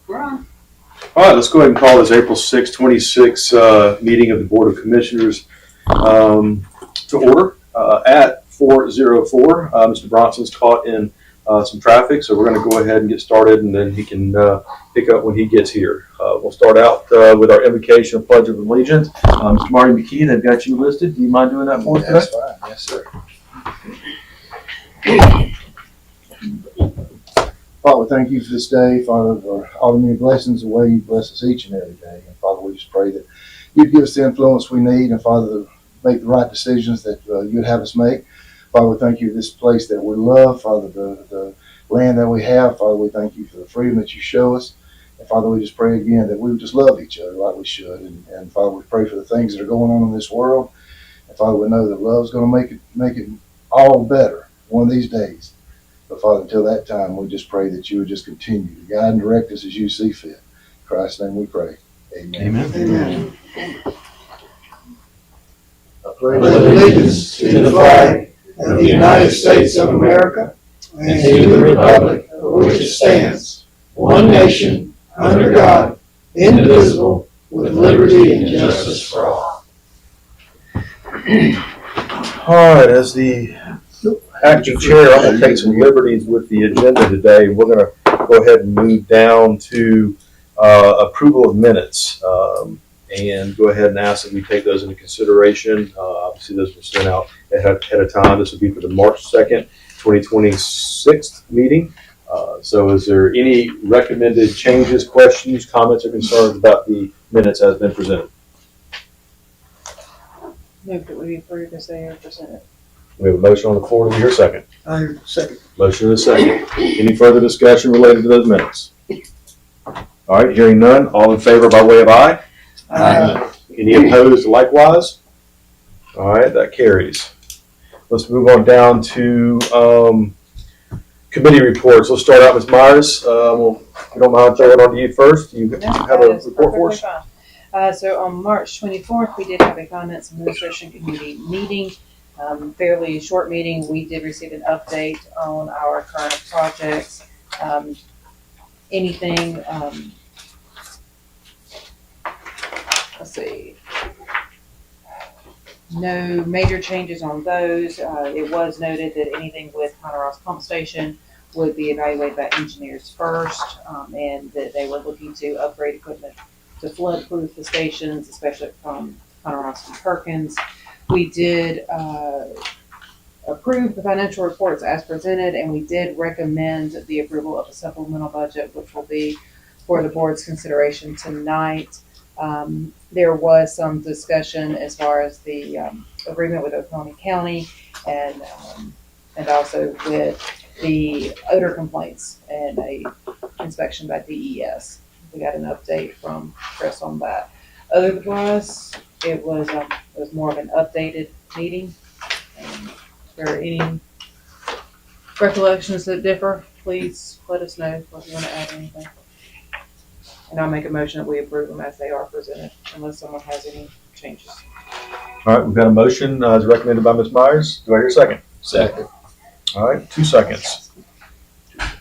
We're on. All right, let's go ahead and call this April 6, 26 meeting of the Board of Commissioners to order at 4:04. Mr. Bronson's caught in some traffic, so we're going to go ahead and get started, and then he can pick up when he gets here. We'll start out with our invocation of Pledge of Allegiance. Mr. Marty McKee, they've got you listed. Do you mind doing that for us today? That's fine. Yes, sir. Father, we thank you for this day, Father, for all the many blessings, the way you bless us each and every day. And Father, we just pray that you'd give us the influence we need, and Father, to make the right decisions that you'd have us make. Father, we thank you for this place that we love, Father, the land that we have. Father, we thank you for the freedom that you show us. And Father, we just pray again that we would just love each other like we should. And Father, we pray for the things that are going on in this world. And Father, we know that love's going to make it all better one of these days. But Father, until that time, we just pray that you would just continue to guide and direct us as you see fit. In Christ's name we pray. Amen. Amen. I pledge allegiance to the flag of the United States of America and to the republic for which it stands, one nation, under God, indivisible, with liberty and justice for all. All right, as the acting chair, I'm going to take some liberties with the agenda today. We're going to go ahead and move down to approval of minutes and go ahead and ask that we take those into consideration. Obviously, those were sent out ahead of time. This will be for the March 2nd, 2026 meeting. So is there any recommended changes, questions, comments, or concerns about the minutes as been presented? Move that we approve as they are presented. We have a motion on the floor. Do we hear a second? I second. Motion and a second. Any further discussion related to those minutes? All right, hearing none. All in favor by way of aye? Any opposed likewise? All right, that carries. Let's move on down to committee reports. Let's start out with Ms. Myers. If you don't mind throwing it on to you first. You have a report for us? So on March 24th, we did have a Finance Administration Committee meeting. Fairly short meeting. We did receive an update on our current projects. Anything, let's see, no major changes on those. It was noted that anything with Conner Ross Pump Station would be evaluated by engineers first, and that they were looking to upgrade equipment to flood-proof the stations, especially from Conner Ross and Perkins. We did approve the financial reports as presented, and we did recommend the approval of a supplemental budget, which will be for the board's consideration tonight. There was some discussion as far as the agreement with Oconee County and also with the odor complaints and a inspection by DES. We got an update from Chris on that. Otherwise, it was more of an updated meeting. If there are any recollections that differ, please let us know if you want to add anything. And I'll make a motion that we approve them as they are presented, unless someone has any changes. All right, we've got a motion as recommended by Ms. Myers. Do I hear a second? Second. All right, 2 seconds.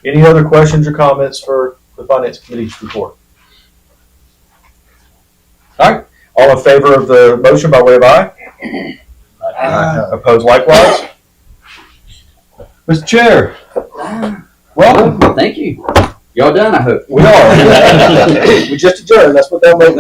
Any other questions or comments for the Finance Committee's report? All right, all in favor of the motion by way of aye? Opposed likewise? Mr. Chair, welcome. Well, thank you. Y'all done, I hope. We are. We just adjourned. That's what that motion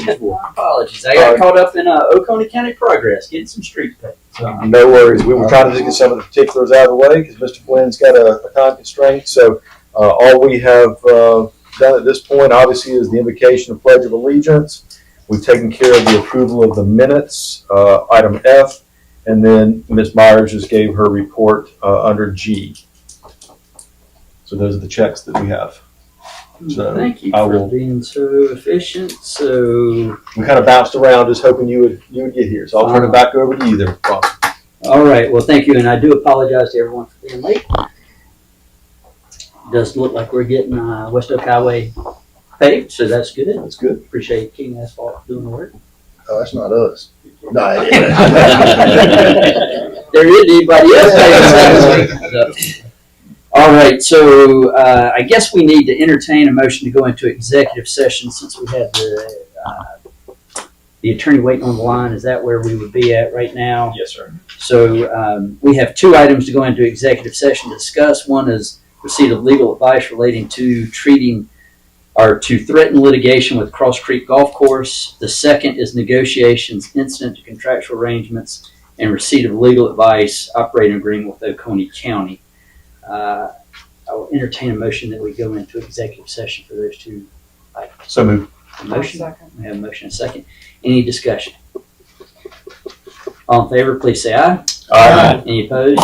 is for. My apologies. I got caught up in Oconee County progress, getting some streets paid. So, No worries. We were trying to get some of the particulars out of the way because Mr. Flynn's got a time constraint. So all we have done at this point, obviously, is the invocation of Pledge of Allegiance. We've taken care of the approval of the minutes, item F, and then Ms. Myers just gave her report under G. So those are the checks that we have. So thank you I for will- being so efficient. So, We kind of bounced around just hoping you would get here. So I'll turn it back over to you there, Bob. all right. Well, thank you, and I do apologize to everyone for being late. Does look like we're getting West Oak Highway paved, so that's good. That's good. Appreciate King Asphalt doing the work. Oh, that's not us. No, it There isn't anybody else paying attention. All right, so I guess we need to entertain a motion to go into executive session since we had the attorney waiting on the line. Is that where we would be at right now? Yes, sir. So we have two items to go into executive session to discuss. One is receipt of legal advice relating to treating or to threaten litigation with Cross Creek Golf Course. The second is negotiations incident to contractual arrangements and receipt of legal advice operating agreement with Oconee County. I will entertain a motion that we go into executive session for those two items. So moved. A motion? Second. We have a motion and a second. Any discussion? All in favor, please say aye. Aye. Any opposed?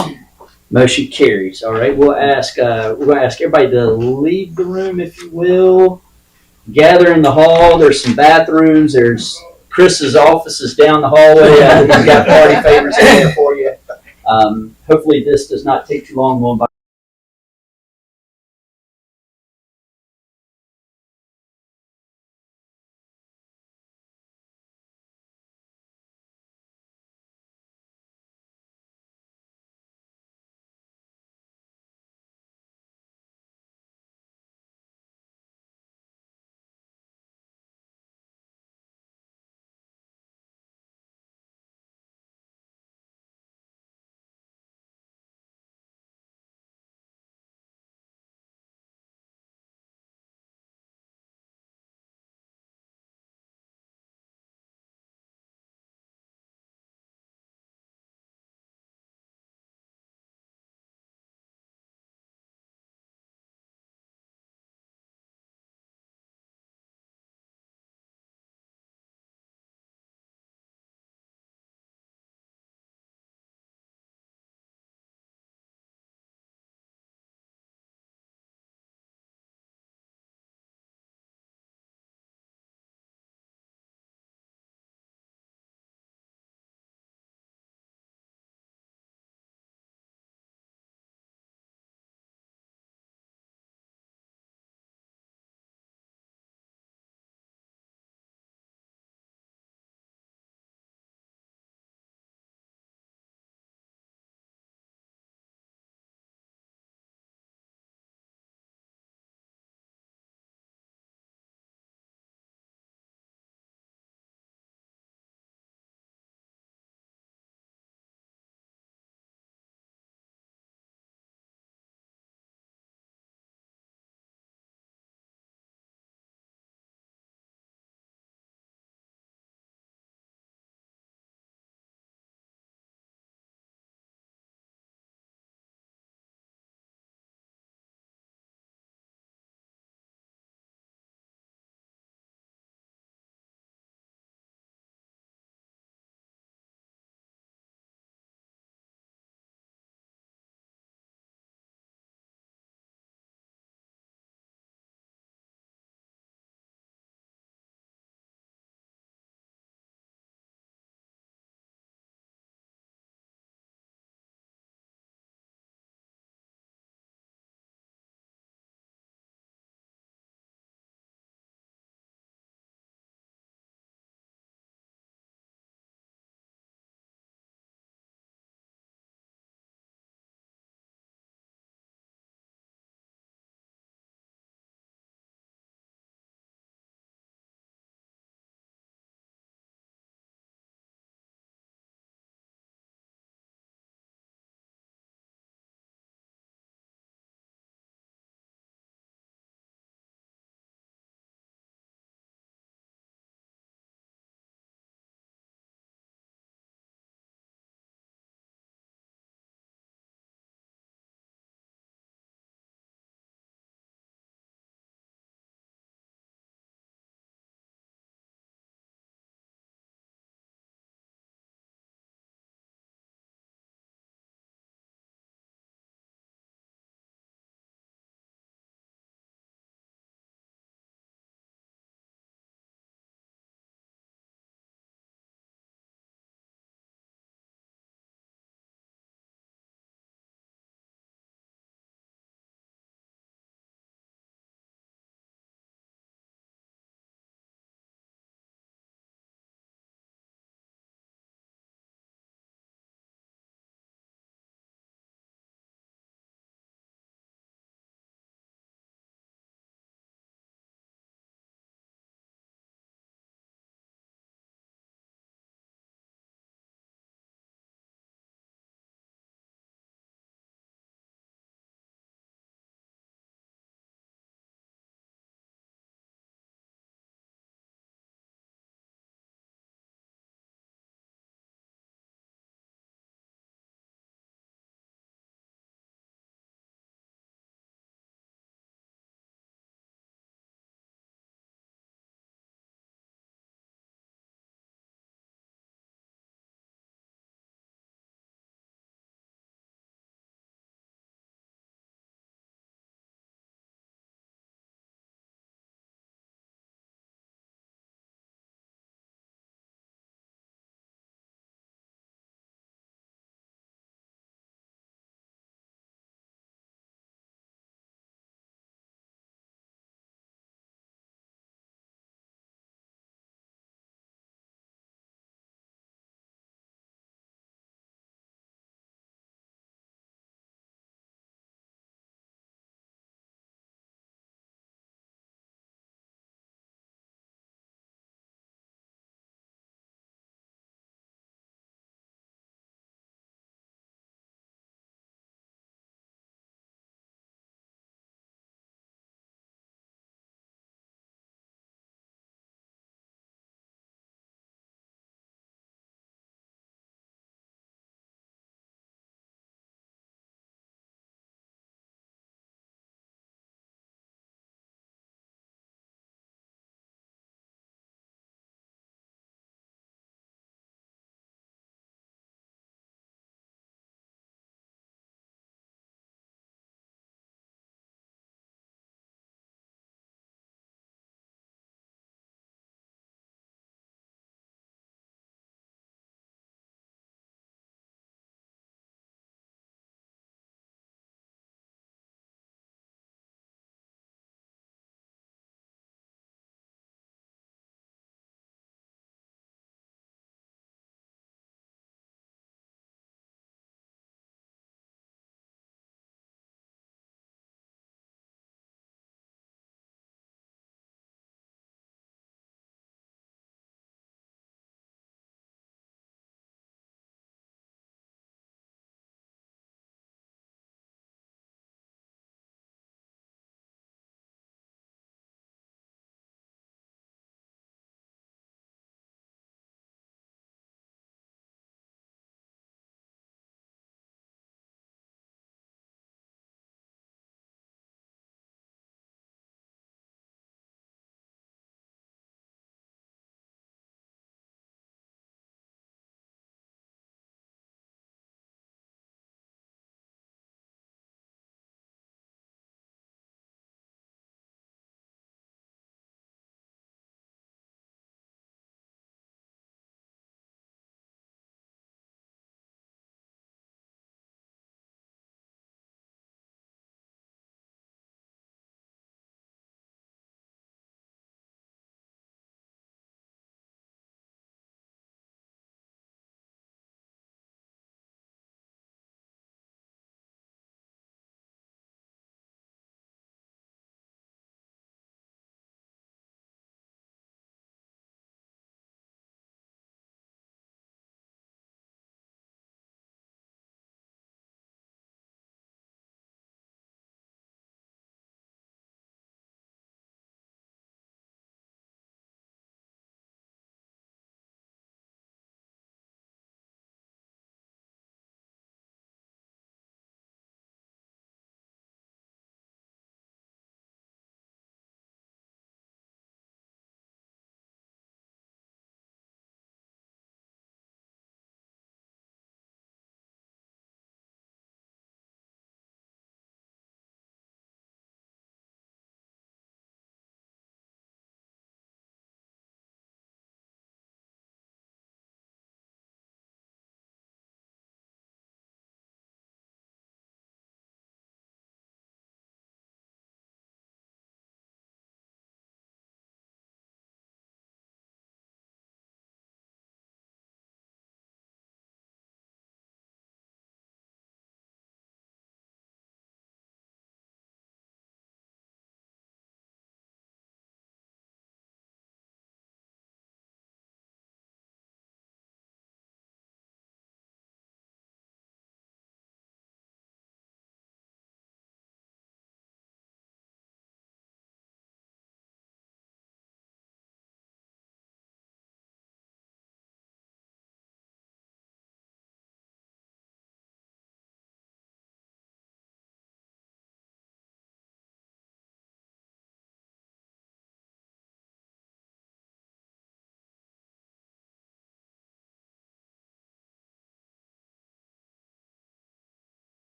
Motion carries. All right, we're going to ask everybody to leave the room, if you will. Gather in the hall. There's some bathrooms. There's Chris's office is down the hallway. He's got party favors in there for you. Hopefully this does not take too long. We'll invite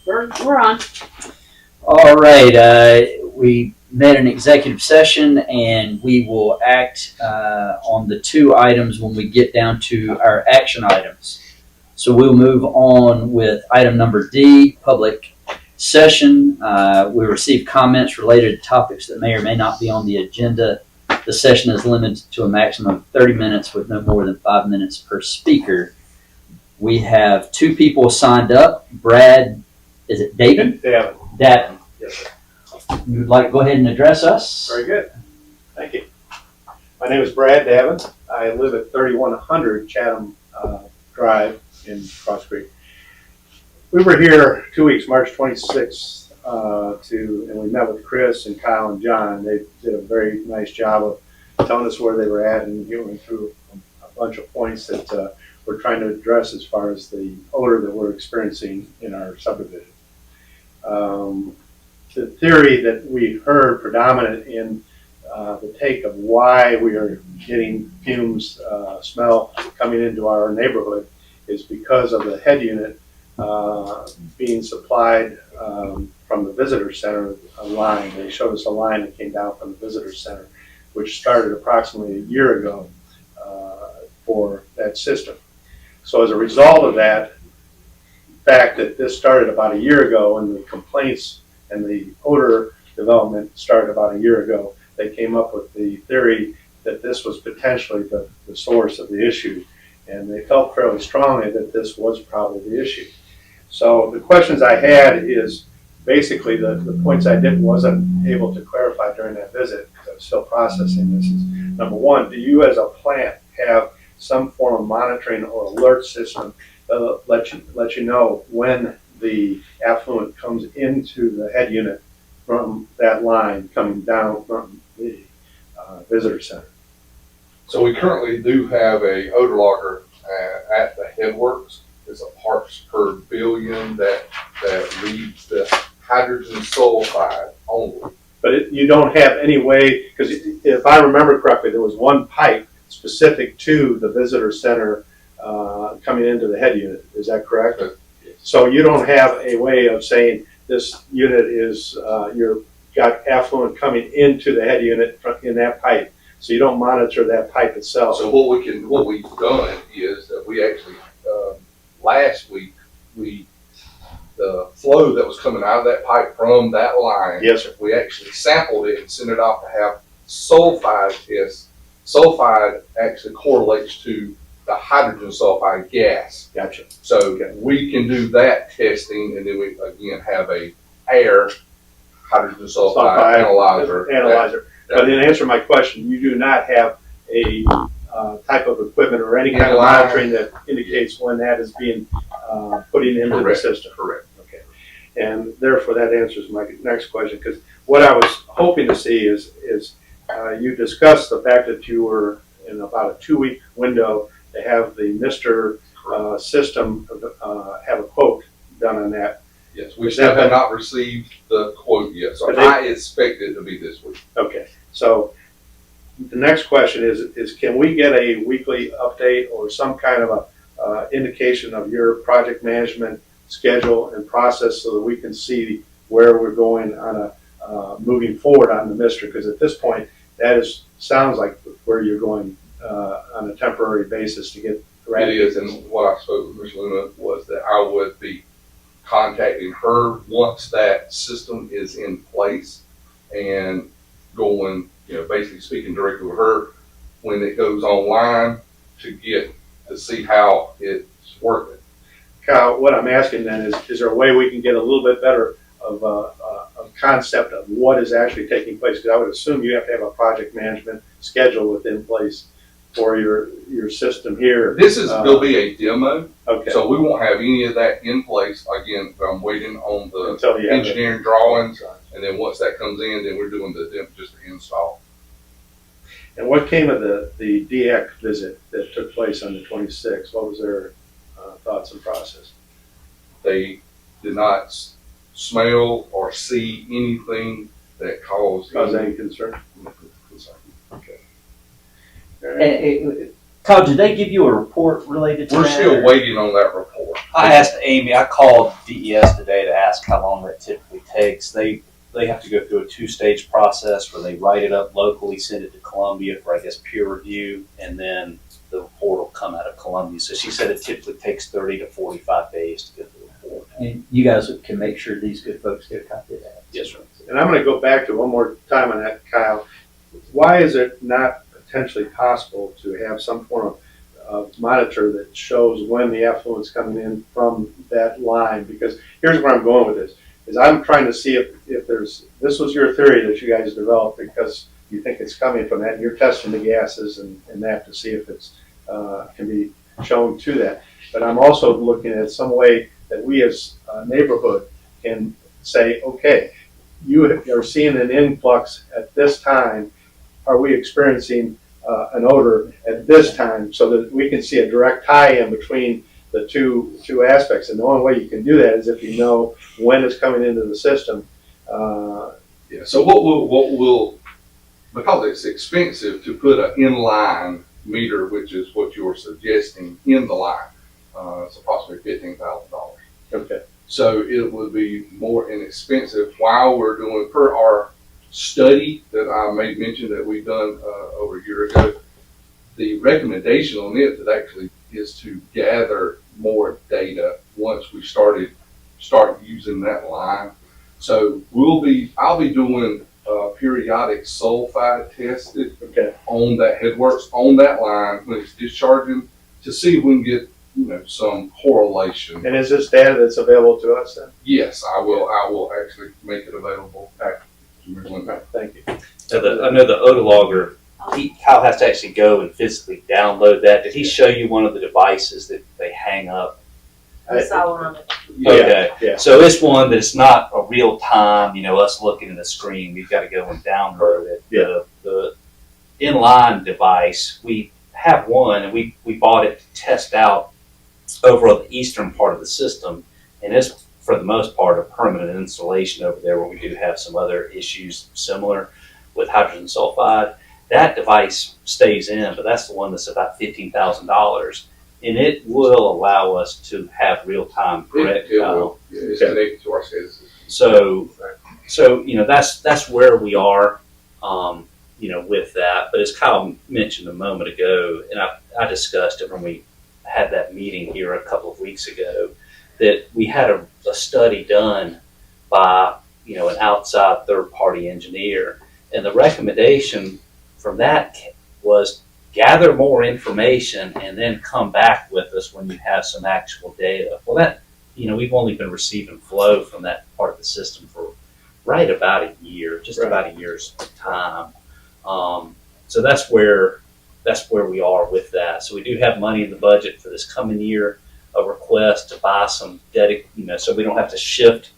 We're on. All right, we met an executive session and we will act on the two items when we get down to our action items. So we'll move on with item number D, public session. We received comments related to topics that may or may not be on the agenda. The session is limited to a maximum of 30 minutes with no more than 5 minutes per speaker. We have two people signed up. Brad, is it David? Davin. Davin. Yes, sir. You would like to go ahead and address us? Very good. Thank you. My name is Brad Davin. I live at 3100 Chatham Drive in Cross Creek. We were here 2 weeks, March 26th, and we met with Chris and Kyle and John. They did a very nice job of telling us where they were at and going through a bunch of points that we're trying to address as far as the odor that we're experiencing in our subdivision. The theory that we heard predominant in the take of why we are getting fumes, smell coming into our neighborhood is because of the head unit being supplied from the visitor center, a line. They showed us a line that came down from the visitor center, which started approximately a year ago for that system. So as a result of that, fact that this started about a year ago and the complaints and the odor development started about a year ago, they came up with the theory that this was potentially the source of the issue. And they felt fairly strongly that this was probably the issue. So the questions I had is basically the points I wasn't able to clarify during that visit, because I was still processing this, is number one, do you as a plant have some form of monitoring or alert system that let you know when the affluent comes into the head unit from that line coming down from the visitor center? So we currently do have a odor logger at the headworks. It's a parts per billion that reads the hydrogen sulfide only. But you don't have any way, because if I remember correctly, there was one pipe specific to the visitor center coming into the head unit. Is that correct? So you don't have a way of saying this unit is, you've got affluent coming into the head unit in that pipe. So you don't monitor that pipe itself. So what we've done is that we actually, last week, the flow that was coming out of that pipe from that line, Yes, sir. we actually sampled it and sent it off to have sulfide tests. Sulfide actually correlates to the hydrogen sulfide gas. Gotcha. So we can do that testing, and then we again have a air hydrogen sulfide analyzer. But in answer to my question, you do not have a type of equipment or any kind of monitoring that indicates when that is being put into the system. Correct. Okay. And therefore that answers my next question, because what I was hoping to see is you discussed the fact that you were in about a 2-week window to have the Mr. System have a quote done on that. Yes, we still have not received the quote yet, so I expect it to be this week. Okay, so the next question is can we get a weekly update or some kind of a indication of your project management schedule and process so that we can see where we're going on a moving forward on the Mister? Because at this point, that sounds like where you're going on a temporary basis to get It is, and what I spoke with Ms. Luna was that I would be contacting her once that system is in place and going, basically speaking directly with her when it goes online to see how it's working. Kyle, what I'm asking then is there a way we can get a little bit better of a concept of what is actually taking place? Because I would assume you have to have a project management schedule within place for your system here. There'll be a demo, Okay. so we won't have any of that in place. Again, I'm waiting on the Until you have engineering drawings, and then once that comes in, then we're doing just the install. And what came of the DEC visit that took place on the 26th? What was their thoughts and process? They did not smell or see anything that caused Any concern? concern. Okay. Kyle, did they give you a report related to We're that? still waiting on that report. I asked Amy, I called DES today to ask how long that typically takes. They have to go through a two-stage process where they write it up locally, send it to Columbia for, I guess, peer review, and then the report will come out of Columbia. So she said it typically takes 30 to 45 days to get the report. And you guys can make sure these good folks get a copy of that. Yes, sir. And I'm gonna go back to one more time on that, Kyle. Why is it not potentially possible to have some form of monitor that shows when the effluent's coming in from that line? Because here's where I'm going with this, is I'm trying to see if this was your theory that you guys developed because you think it's coming from that, and you're testing the gases and that to see if it's, can be shown to that. But I'm also looking at some way that we as a neighborhood can say, okay, you are seeing an influx at this time. Are we experiencing an odor at this time, so that we can see a direct tie-in between the two aspects? And the only way you can do that is if you know when it's coming into the system. Yeah, so what we'll, because it's expensive to put an inline meter, which is what you're suggesting, in the line, it's approximately $15,000. Okay. So it would be more inexpensive while we're doing, per our study that I made mention that we've done over a year ago, the recommendation on it that actually is to gather more data once we start using that line. So I'll be doing periodic sulfide tested on that Headworks, on that line when it's discharging, to see if we can get some correlation. And is this data that's available to us then? Yes, I will actually make it available. Right, thank you. I know the Odalogger, Kyle has to actually go and physically download that. Did he show you one of the devices that they hang up? I saw one on it. Okay. Yeah. So it's one that's not a real time, us looking at the screen. We've got to go and download it. Yeah. The inline device, we have one, and we bought it to test out over on the eastern part of the system, and it's for the most part a permanent installation over there where we do have some other issues similar with hydrogen sulfide. That device stays in, but that's the one that's about $15,000, and it will allow us to have real-time correct. It will. Yeah, it's connected to our SCADA. So that's where we are, with that. But as Kyle mentioned a moment ago, and I discussed it when we had that meeting here a couple of weeks ago, that we had a study done by an outside third-party engineer, and the recommendation from that was gather more information and then come back with us when you have some actual data. Well, that we've only been receiving flow from that part of the system for right about a year, just about a year's time. So that's where we are with that. So we do have money in the budget for this coming year, a request to buy some so we don't have to shift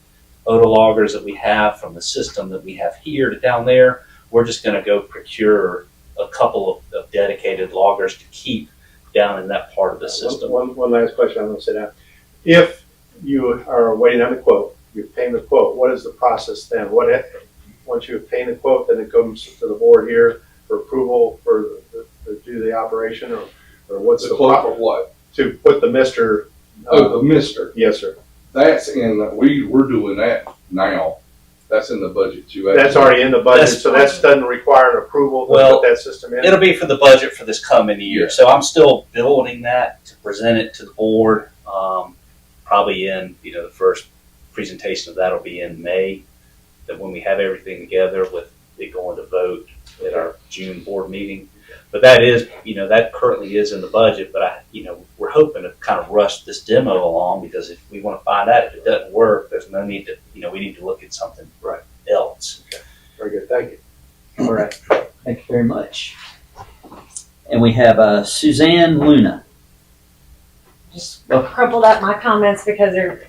Odaloggers that we have from the system that we have here to down there. We're just going to go procure a couple of dedicated loggers to keep down in that part of the system. One last question, I'm going to sit down. If you are waiting on the quote, you obtain the quote, what is the process then? Once you obtain the quote, then it comes to the board here for approval to do the operation, or what's The the quote for what? to put the mister? The mister. Yes, sir. That's we're doing that now. That's in the budget too. That's already in the budget, so that doesn't require an approval to Well, put that system in? It'll be for the budget for this coming year. Yeah. So I'm still building that to present it to the board. Probably in, the first presentation of that will be in May. That when we have everything together with it going to vote at our June board meeting. But that is, that currently is in the budget, but we're hoping to kind of rush this demo along, because if we want to find out if it doesn't work, there's no need to, we need to look at something else. Okay. Very good, thank you. All right. Thank you very much. And we have Suzanne Luna. Just crumpled up my comments because they're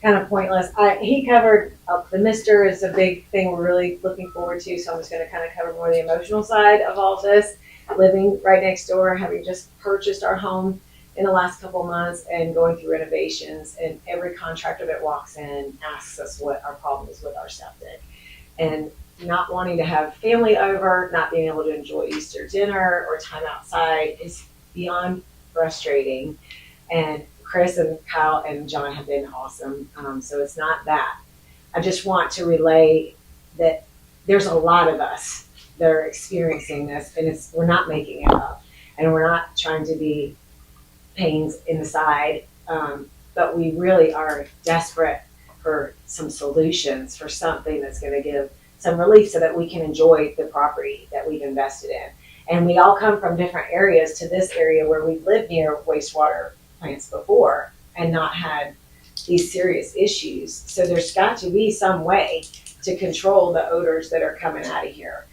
kind of pointless. He covered the mister is a big thing we're really looking forward to, so I'm just going to kind of cover more the emotional side of all this. Living right next door, having just purchased our home in the last couple of months and going through renovations, and every contractor that walks in asks us what our problem is with our septic. And not wanting to have family over, not being able to enjoy Easter dinner or time outside is beyond frustrating. And Chris and Kyle and John have been awesome. So it's not that. I just want to relay that there's a lot of us that are experiencing this, and we're not making it up, and we're not trying to be pains in the side, but we really are desperate for some solutions, for something that's going to give some relief so that we can enjoy the property that we've invested in. And we all come from different areas to this area where we've lived near wastewater plants before and not had these serious issues. So there's got to be some way to control the odors that are coming out of here.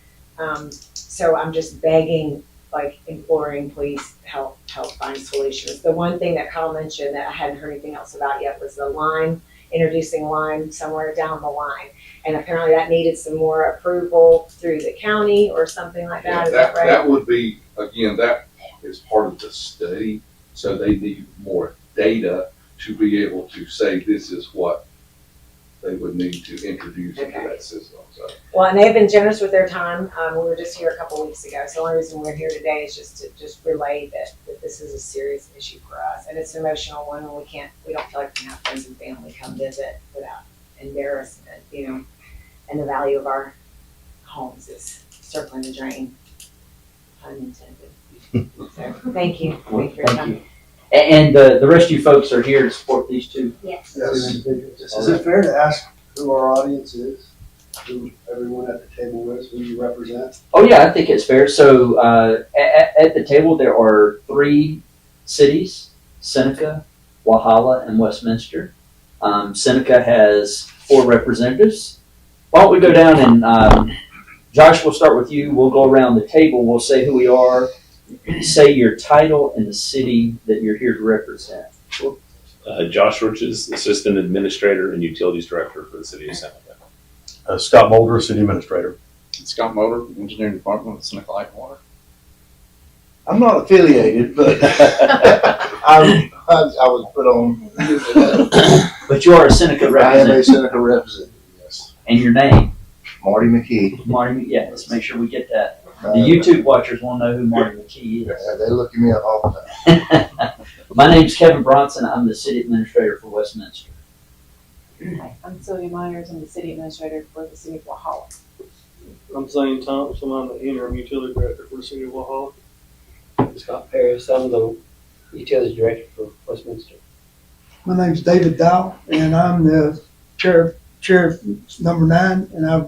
So I'm just begging, like imploring, please help find solutions. The one thing that Kyle mentioned that I hadn't heard anything else about yet was the lime, introducing lime somewhere down the line. And apparently that needed some more approval through the county or something like that. Is that right? That would be, again, that is part of the study. So they need more data to be able to say this is what they would need to introduce into that system. So. Well, and they've been generous with their time. We were just here a couple weeks ago. So the only reason we're here today is just to relay that this is a serious issue for us. And it's an emotional one, and we don't feel like we can have friends and family come visit without embarrassment, and the value of our homes is circling the drain, pun intended. So thank you. Thank you for your time. And the rest of you folks are here to support these two. Yes. Is it fair to ask who our audience is? Who everyone at the table is, who you represent? Oh yeah, I think it's fair. So at the table there are 3 cities: Seneca, Walhalla, and Westminster. Seneca has 4 representatives. Why don't we go down and Josh, we'll start with you. We'll go around the table. We'll say who we are, say your title and the city that you're here to represent. Josh Riches, Assistant Administrator and Utilities Director for the City of Seneca. Scott Mulder, City Administrator. Scott Mulder, Engineering Department with Seneca Light and Water. I'm not affiliated, but I was put on. But you are a Seneca I am a representative. Seneca representative, yes. And your name? Marty McKee. Marty, yeah, let's make sure we get that. The YouTube watchers will know who Marty McKee is. They look me up all the time. My name's Kevin Bronson. I'm the City Administrator for Westminster. Hi, I'm Sylvia Myers. I'm the City Administrator for the City of Walhalla. I'm Zane Thompson. I'm the Interim Utility Director for the City of Walhalla. Scott Paris. I'm the Utility Director for Westminster. My name's David Dow, and I'm the chair number 9, and I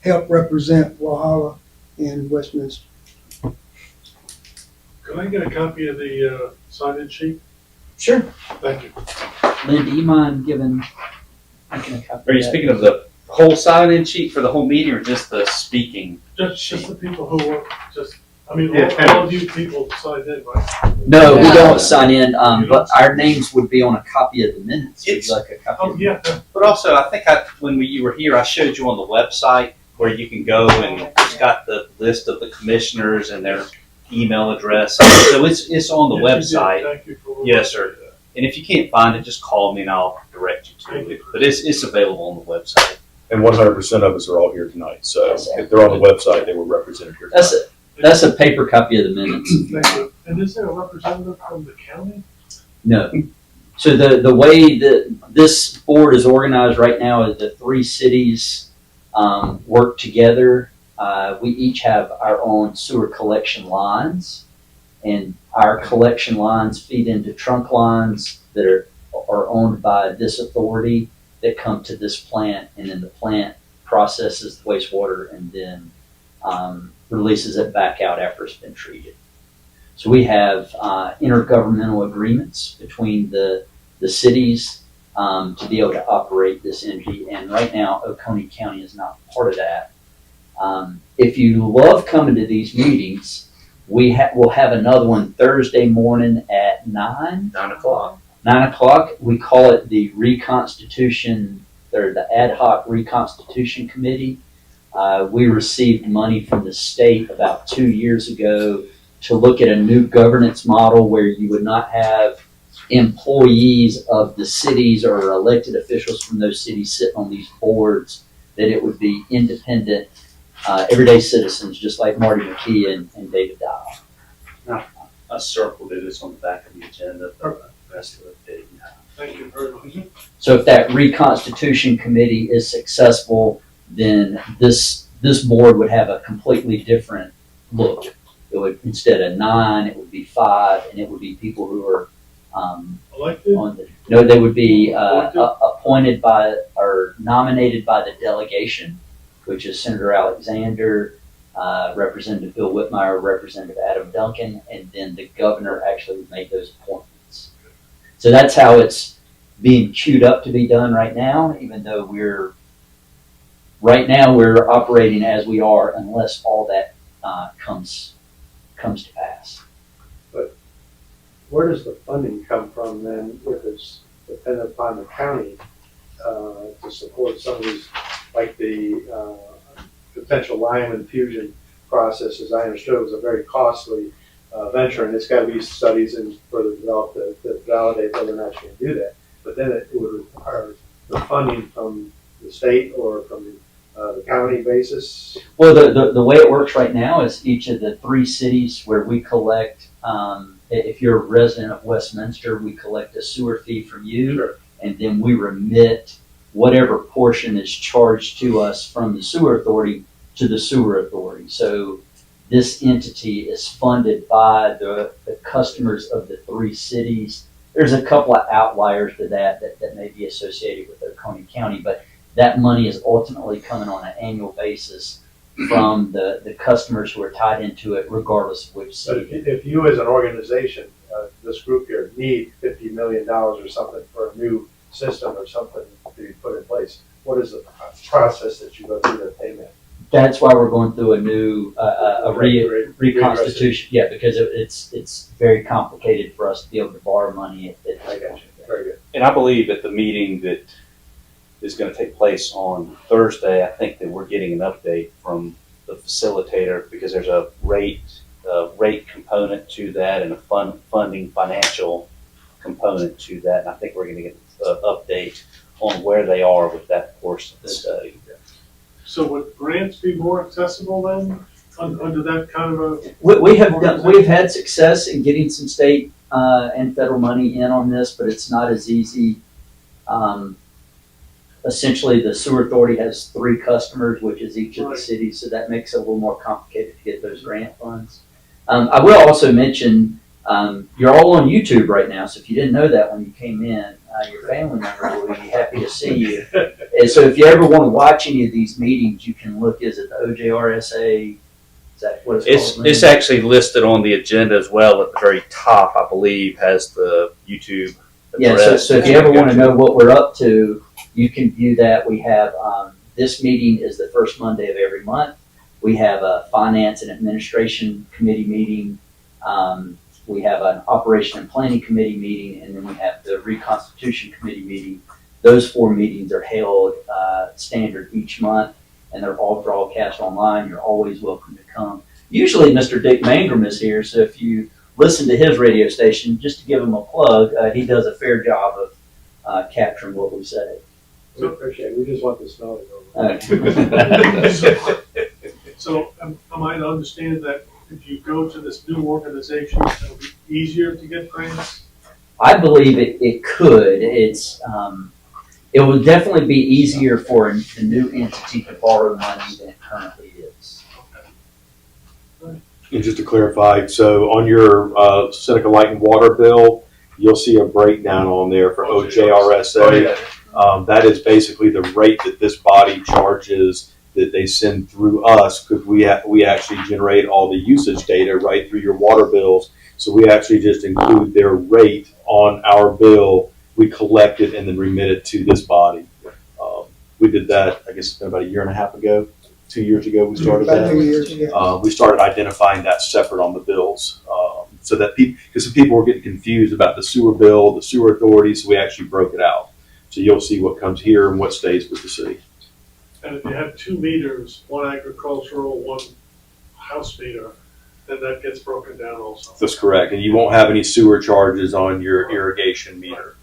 help represent Walhalla in Westminster. Can I get a copy of the sign-in sheet? Sure. Thank you. Lynn, do you mind making a copy? Are you speaking of the whole sign-in sheet for the whole meeting or just the speaking? Just the people who work, all of you people signed in, right? No, we don't sign in, but our names would be on a copy of the minutes. Would you like a copy? Oh, yeah. But also, I think when you were here, I showed you on the website where you can go and it's got the list of the commissioners and their email address. So it's on the website. Thank you for Yes, sir. And if you can't find it, just call me and I'll direct you to it. But it's available on the website. And 100% of us are all here tonight. So if they're on the website, they were represented here tonight. That's a paper copy of the minutes. Thank you. And is there a representative from the county? No. So the way that this board is organized right now is the 3 cities work together. We each have our own sewer collection lines, and our collection lines feed into trunk lines that are owned by this authority that come to this plant, and then the plant processes the wastewater and then releases it back out after it's been treated. So we have intergovernmental agreements between the cities to be able to operate this energy, and right now Oconee County is not part of that. If you love coming to these meetings, we'll have another one Thursday morning at 9 o'clock. 9 o'clock. We call it the Reconstitution, or the Ad Hoc Reconstitution Committee. We received money from the state about 2 years ago to look at a new governance model where you would not have employees of the cities or elected officials from those cities sitting on these boards, that it would be independent, everyday citizens, just like Marty McKee and David Dow. I circled it. It's on the back of the agenda. rest of the day. Thank you very much. So if that reconstitution committee is successful, then this board would have a completely different look. It would, instead of 9, it would be 5, and it would be people who are Elected? they would be appointed by or nominated by the delegation, which is Senator Alexander, Representative Bill Whitmire, Representative Adam Duncan, and then the governor actually would make those appointments. So that's how it's being queued up to be done right now, even though we're operating as we are unless all that comes to pass. Where does the funding come from then, if it's dependent upon the county, to support some of these, like the, potential lime infusion process? As I understood, it was a very costly, venture, and it's gotta be studies and further developed to validate whether or not you can do that. But then it would require the funding from the state or from the county basis. Well, the way it works right now is each of the 3 cities where we collect, if you're a resident of Westminster, we collect a sewer fee from you, Sure. and then we remit whatever portion is charged to us from the sewer authority to the sewer authority. So this entity is funded by the customers of the 3 cities. There's a couple of outliers to that may be associated with Oconee County, but that money is ultimately coming on an annual basis from the customers who are tied into it, regardless of which But city. if you as an organization, this group here, need $50 million or something for a new system or something to be put in place, what is the process that you go through to obtain that? That's why we're going through a new reconstitution. Yeah, because it's very complicated for us to be able to borrow money. I got you. Very good. And I believe at the meeting that is going to take place on Thursday, I think that we're getting an update from the facilitator, because there's a rate component to that and a funding financial component to that. And I think we're going to get an update on where they are with that portion of the study. So would grants be more accessible then, under that kind of a? We've had success in getting some state and federal money in on this, but it's not as easy. Essentially, the sewer authority has 3 customers, which is each of the cities, so that makes it a little more complicated to get those grant funds. I will also mention, you're all on YouTube right now, so if you didn't know that when you came in, your family members will be happy to see you. And so if you ever want to watch any of these meetings, you can look, is it the OJRSA? Is that what it's called? It's actually listed on the agenda as well at the very top, I believe, has the YouTube Yeah, so if you ever want to know what we're up to, you can view that. We have, this meeting is the first Monday of every month. We have a finance and administration committee meeting. We have an operation and planning committee meeting, and then we have the reconstitution committee meeting. Those 4 meetings are held standard each month, and they're all broadcast online. You're always welcome to come. Usually Mr. Dick Mangrum is here, so if you listen to his radio station, just to give him a plug, he does a fair job of capturing what we say. We appreciate it. We just want the snow to go away. So am I to understand that if you go to this new organization, it'll be easier to get grants? I believe it could. It will definitely be easier for a new entity to borrow money than it currently is. And just to clarify, so on your Seneca Light and Water bill, you'll see a breakdown on there for OJRSA. Oh, yeah. That is basically the rate that this body charges that they send through us, because we actually generate all the usage data right through your water bills. So we actually just include their rate on our bill. We collect it and then remit it to this body. We did that, I guess, about a year and a half ago. 2 years ago, we started About 2 that. years ago. We started identifying that separate on the bills, so that because people were getting confused about the sewer bill, the sewer authority, so we actually broke it out. So you'll see what comes here and what stays with the city. And if you have 2 meters, one agricultural, one house meter, then that gets broken down also. That's correct, and you won't have any sewer charges on your irrigation meter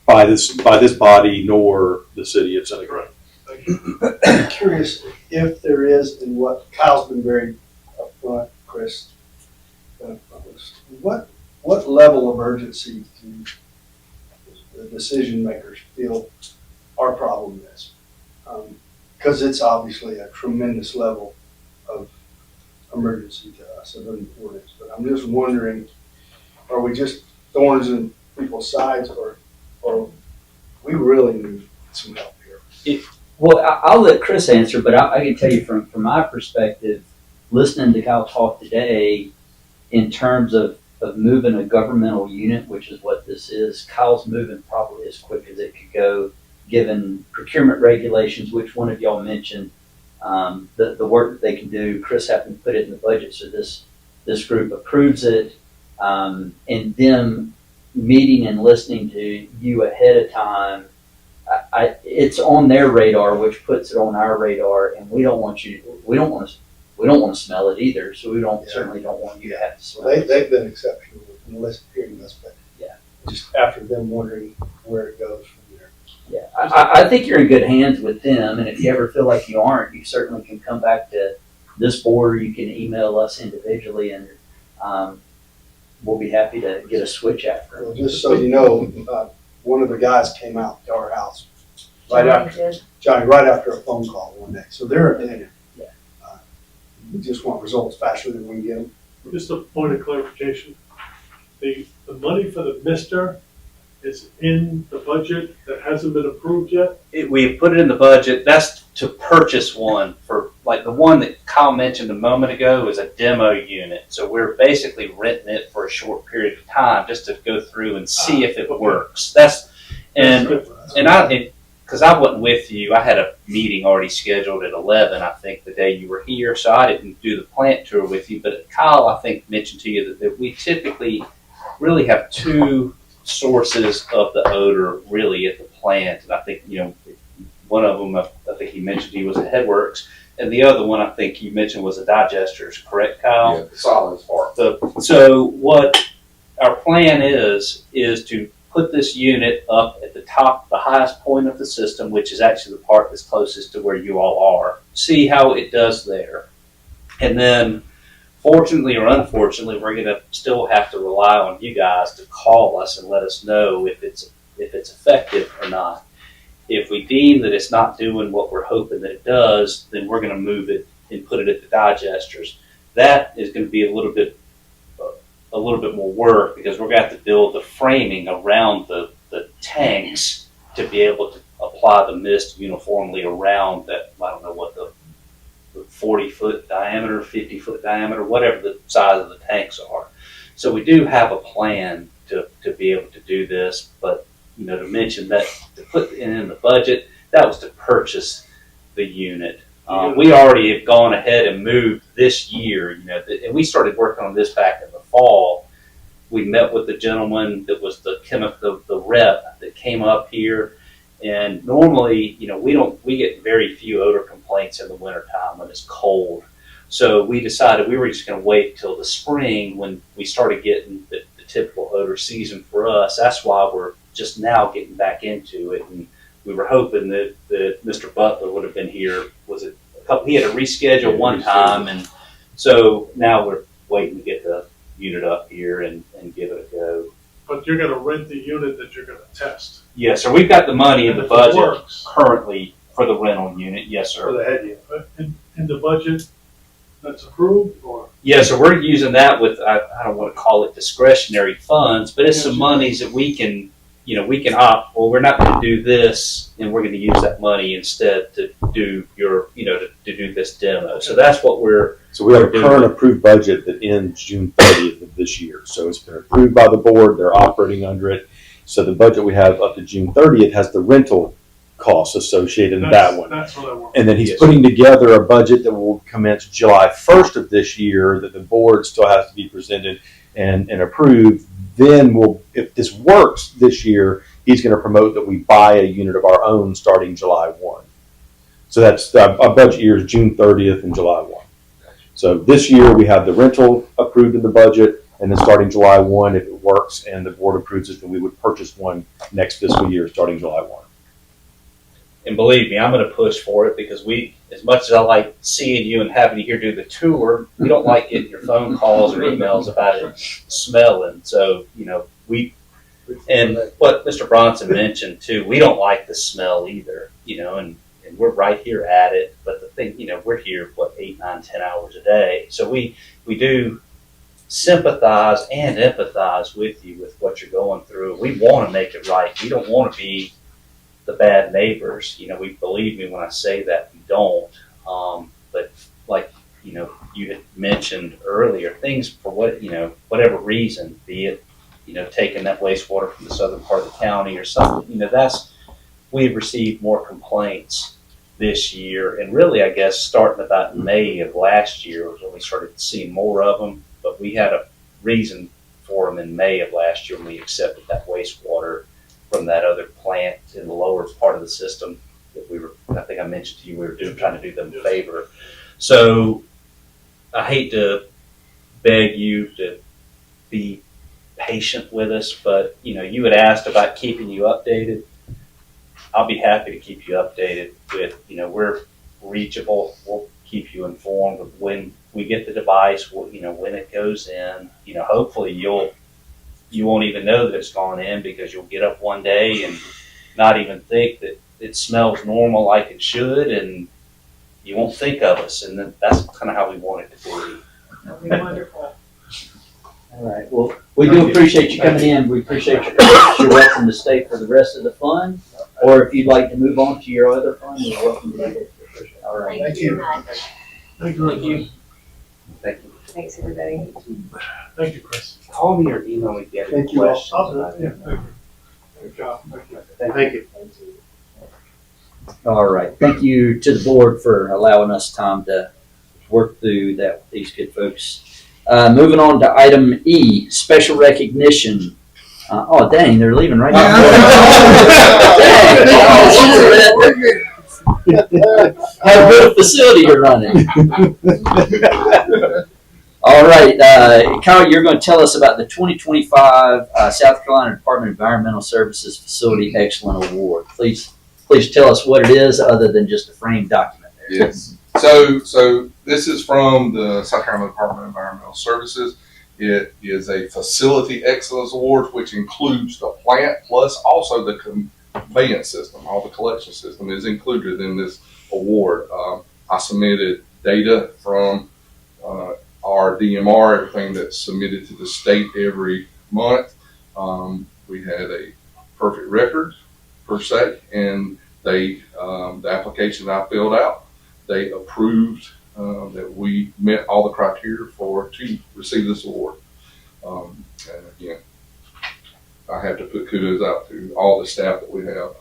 by this body nor the city of Seneca. Right. Thank you. I'm curious if there is, and what Kyle's been very upfront, Chris, what what level of urgency do the decision makers feel our problem is? Because it's obviously a tremendous level of emergency to us, of importance. But I'm just wondering, are we just thorns in people's sides, or we really need some help here? Well, I'll let Chris answer, but I can tell you from my perspective, listening to Kyle talk today, in terms of moving a governmental unit, which is what this is, Kyle's moving probably as quick as it could go, given procurement regulations, which one of y'all mentioned, the work that they can do. Chris happened to put it in the budget, so this group approves it, and them meeting and listening to you ahead of time. It's on their radar, which puts it on our radar, and we don't want to smell it either. So we certainly don't want you to have to smell it. They've been exceptional in hearing us, but yeah, just after them wondering where it goes from there. Yeah, I think you're in good hands with them, and if you ever feel like you aren't, you certainly can come back to this board, or you can email us individually, and we'll be happy to get a switch after. Well, just so you know, one of the guys came out to our house right after a phone call one day. So they're attentive. Yeah. We just want results faster than we can get them. Just a point of clarification. The money for the mister is in the budget that hasn't been approved yet? We put it in the budget. That's to purchase one for, like the one that Kyle mentioned a moment ago is a demo unit. So we're basically renting it for a short period of time just to go through and see if it works. Because I wasn't with you. I had a meeting already scheduled at 11, I think, the day you were here. So I didn't do the plant tour with you. But Kyle, I think, mentioned to you that we typically really have two sources of the odor really at the plant. And I think, one of them, I think he mentioned he was a Headworks. And the other one I think you mentioned was a digesters, correct, Kyle? Yeah, the solids part. So what our plan is to put this unit up at the top, the highest point of the system, which is actually the part that's closest to where you all are. See how it does there. And then, fortunately or unfortunately, we're going to still have to rely on you guys to call us and let us know if it's effective or not. If we deem that it's not doing what we're hoping that it does, then we're going to move it and put it at the digesters. That is going to be a little bit more work because we're going to have to build the framing around the tanks to be able to apply the mist uniformly around that. I don't know what the 40-foot diameter, 50-foot diameter, whatever the size of the tanks are. So we do have a plan to be able to do this, but to mention that to put in the budget, that was to purchase the unit. We already have gone ahead and moved this year, and we started working on this back in the fall. We met with the gentleman that was the rep that came up here, and normally, we get very few odor complaints in the wintertime when it's cold. So we decided we were just going to wait till the spring when we started getting the typical odor season for us. That's why we're just now getting back into it, and we were hoping that Mr. Butler would have been here. He had to reschedule one time, and so now we're waiting to get the unit up here and give it a go. But you're going to rent the unit that you're going to test. Yes, sir. We've got the money in And the if it budget works. currently for the rental unit. Yes, For sir. the head unit. But in the budget that's approved, or? Yes, so we're using that with, I don't want to call it discretionary funds, but it's some monies that we can opt, well, we're not going to do this, and we're going to use that money instead to do to do this demo. So that's what So we have a current approved budget that ends June 30th of this year. So it's been approved by the board. They're operating under it. So the budget we have up to June 30th has the rental costs associated in that one. That's what I want. And then he's putting together a budget that will commence July 1st of this year that the board still has to be presented and approved. Then if this works this year, he's going to promote that we buy a unit of our own starting July 1. So that's our budget year is June 30th and July 1. So this year we have the rental approved in the budget, and then starting July 1, if it works and the board approves it, then we would purchase one next fiscal year starting July 1. and believe me, I'm going to push for it because as much as I like seeing you and having you here do the tour, we don't like getting your phone calls or emails about it smelling. So, and what Mr. Bronson mentioned too, we don't like the smell either, and we're right here at it. But the thing, we're here, 8, 9, 10 hours a day. So we do sympathize and empathize with you with what you're going through. We want to make it right. We don't want to be the bad neighbors. We believe me when I say that we don't. But like, you had mentioned earlier, things for whatever reason, be it, taking that wastewater from the southern part of the county or something, we've received more complaints this year. And really, I guess, starting about May of last year was when we started seeing more of them. But we had a reason for them in May of last year when we accepted that wastewater from that other plant in the lower part of the system that I think I mentioned to you, we were trying to do them a favor. So I hate to beg you to be patient with us, but you had asked about keeping you updated. I'll be happy to keep you updated with, we're reachable. We'll keep you informed of when we get the device, when it goes in. Hopefully you won't even know that it's gone in because you'll get up one day and not even think that it smells normal like it should, and you won't think of us. And that's kind of how we want it to be. That'd be wonderful. All right. Well, we do appreciate you coming in. We appreciate your patience. You're welcome to stay for the rest of the fun, or if you'd like to move on to your other fun, you're welcome to do it. All right. Thank you. Thank you. Thank you. Thanks, everybody. Thank you, Chris. Call me or email me if you have any Thank you all. questions about Yeah, it. thank you. Good job. Thank you. Thank you. All right. Thank you to the board for allowing us time to work through that with these good folks. Moving on to item E, special recognition. Oh, dang, they're leaving right now. Have a good facility you're running. All right, Kyle, you're going to tell us about the 2025 South Carolina Department of Environmental Services Facility Excellent Award. Please tell us what it is, other than just a framed document there. Yes. So this is from the South Carolina Department of Environmental Services. It is a Facility Excellence Award, which includes the plant plus also the conveyance system. All the collection system is included in this award. I submitted data from our DMR, everything that's submitted to the state every month. We had a perfect record per se, and the application I filled out, they approved that we met all the criteria to receive this award. And again, I have to put kudos out to all the staff that we have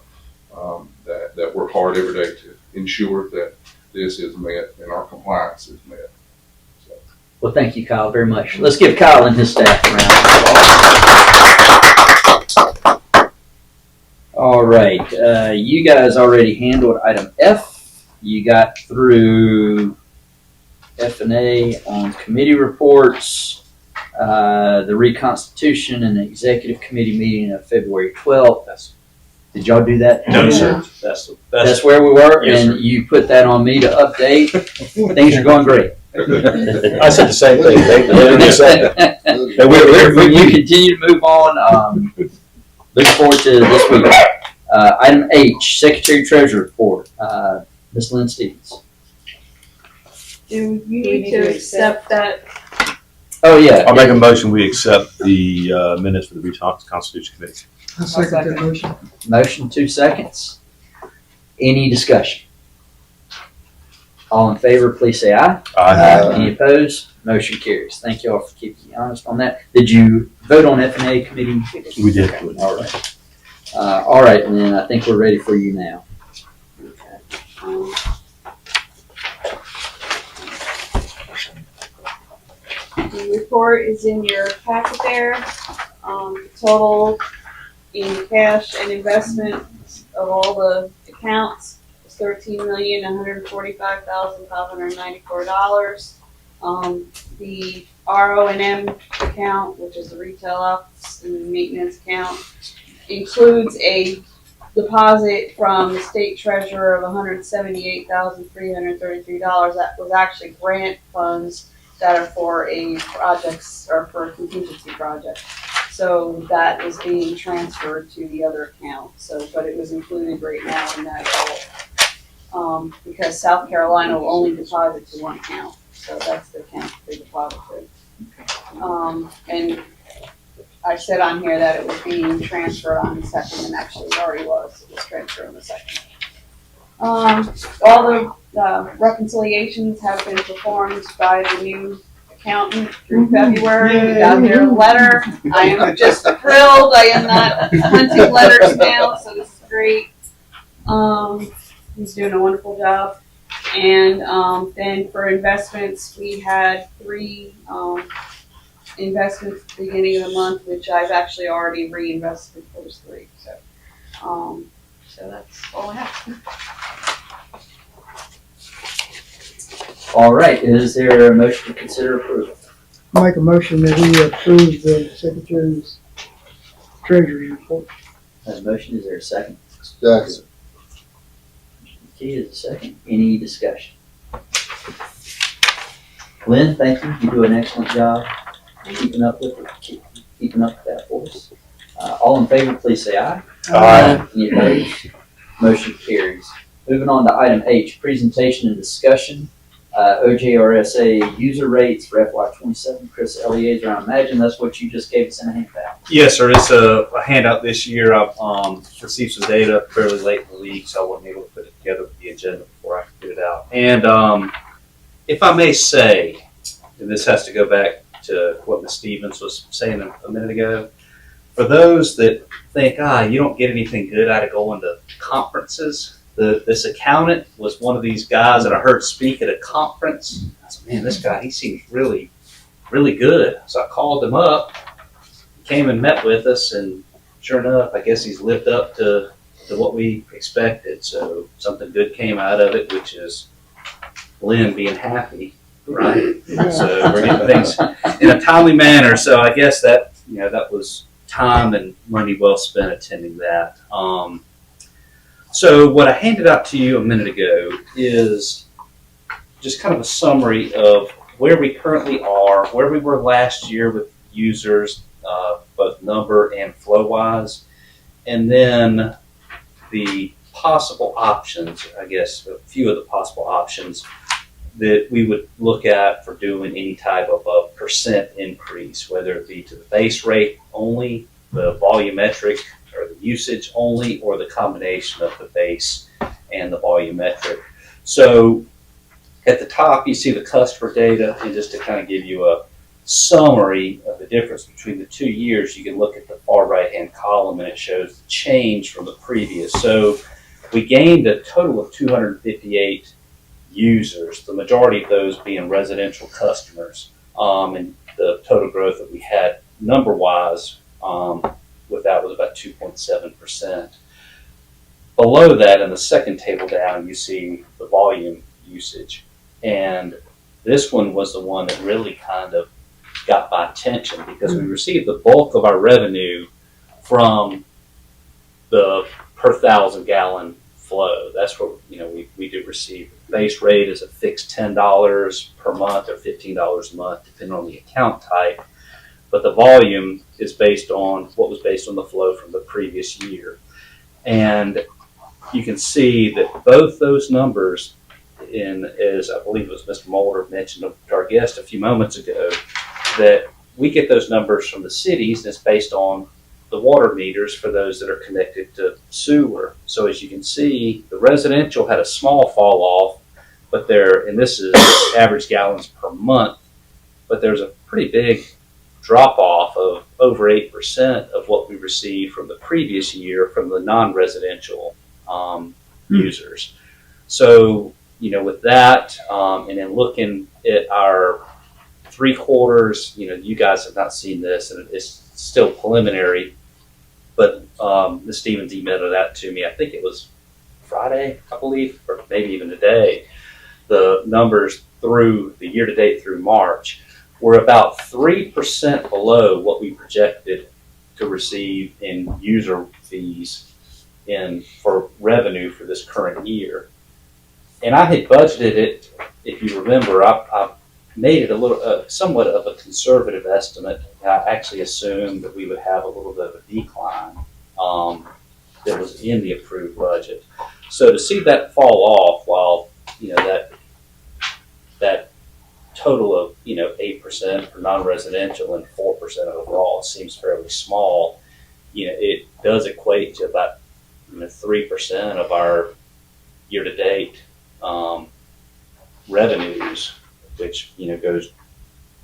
that work hard every day to ensure that this is met and our compliance is met. So. Well, thank you, Kyle, very much. Let's give Kyle and his staff a round. All right. You guys already handled item F. You got through F and A on committee reports, the reconstitution and the executive committee meeting of February 12th. Did y'all do that? No, sir. That's where we were, Yes, and sir. you put that on me to update. Things are going great. I said the same thing. They said that. And When you continue to move on, looking forward to this week. Item H, Secretary Treasurer report. Ms. Lynn Stevens. Do you need to accept that? Oh, yeah. I'll make a motion, we accept the minutes for the Reconstitution Committee. I second that motion. Motion, 2 seconds. Any discussion? All in favor, please say aye. Aye. Any opposed? Motion carries. Thank you all for keeping me honest on that. Did you vote on F&A committee? We did. All right. All right, and then I think we're ready for you now. The report is in your packet there. The total in cash and investments of all the accounts is $13,145,594. The RO&M account, which is the retail office and maintenance account, includes a deposit from the state treasurer of $178,333. That was actually grant funds that are for a projects or for a contingency project. So that is being transferred to the other account. So, but it was included right now in that goal. Because South Carolina will only deposit to one account. So that's the account they deposit to. And I said on here that it was being transferred on the second, and actually it already was. It was transferred on the second. All the reconciliations have been performed by the new accountant through February. We got their letter. I am just thrilled. I am not hunting letters now, so this is great. He's doing a wonderful job. And then for investments, we had 3 investments at the beginning of the month, which I've actually already reinvested those 3. So that's all I have. All right, is there a motion to consider approval? Make a motion that we approve the Secretary's Treasurer's report. Has a motion, is there a second? Second. Key is a second. Any discussion? Lynn, thank you. You do an excellent job keeping up with that for us. All in favor, please say aye. Aye. Any opposed? Motion carries. Moving on to item H, presentation and discussion. OJRSA user rates for FY27. Chris Eliezer, I imagine that's what you just gave us in a handout. Yes, sir. It's a handout this year. I've received some data fairly late in the week, so I wasn't able to put it together with the agenda before I could get it out. And if I may say, and this has to go back to what Ms. Stevens was saying a minute ago, for those that think, you don't get anything good out of going to conferences, this accountant was one of these guys that I heard speak at a conference. I said, man, this guy, he seems really, really good. So I called him up, he came and met with us, and sure enough, I guess he's lived up to what we expected. So something good came out of it, which is Lynn being happy, right? So we're getting things in a timely manner. So I guess that, that was time and money well spent attending that. So what I handed out to you a minute ago is just kind of a summary of where we currently are, where we were last year with users, both number and flow-wise, and then the possible options, I guess, a few of the possible options that we would look at for doing any type of a percent increase, whether it be to the base rate only, the volumetric, or the usage only, or the combination of the base and the volumetric. So at the top, you see the customer data, and just to kind of give you a summary of the difference between the 2 years, you can look at the far right-hand column, and it shows the change from the previous. So we gained a total of 258 users, the majority of those being residential customers, and the total growth that we had number-wise with that was about 2.7%. Below that, in the second table down, you see the volume usage. And this one was the one that really kind of got my attention because we received the bulk of our revenue from the per 1,000 gallon flow. That's what we do receive. The base rate is a fixed $10 per month or $15 a month, depending on the account type. But the volume is based on what was based on the flow from the previous year. And you can see that both those numbers, as I believe it was Mr. Mulder mentioned to our guest a few moments ago, that we get those numbers from the cities, and it's based on the water meters for those that are connected to sewer. So as you can see, the residential had a small fall off, but and this is average gallons per month, but there's a pretty big drop off of over 8% of what we received from the previous year from the non-residential users. So, with that, and then looking at our 3 quarters, you guys have not seen this, and it's still preliminary, but Ms. Stevens emailed that to me. I think it was Friday, I believe, or maybe even today. The numbers through the year-to-date through March were about 3% below what we projected to receive in user fees for revenue for this current year. And I had budgeted it, if you remember, I made it a little, somewhat of a conservative estimate. I actually assumed that we would have a little bit of a decline that was in the approved budget. So to see that fall off while, that total of, 8% for non-residential and 4% overall seems fairly small. It does equate to about 3% of our year-to-date revenues, which goes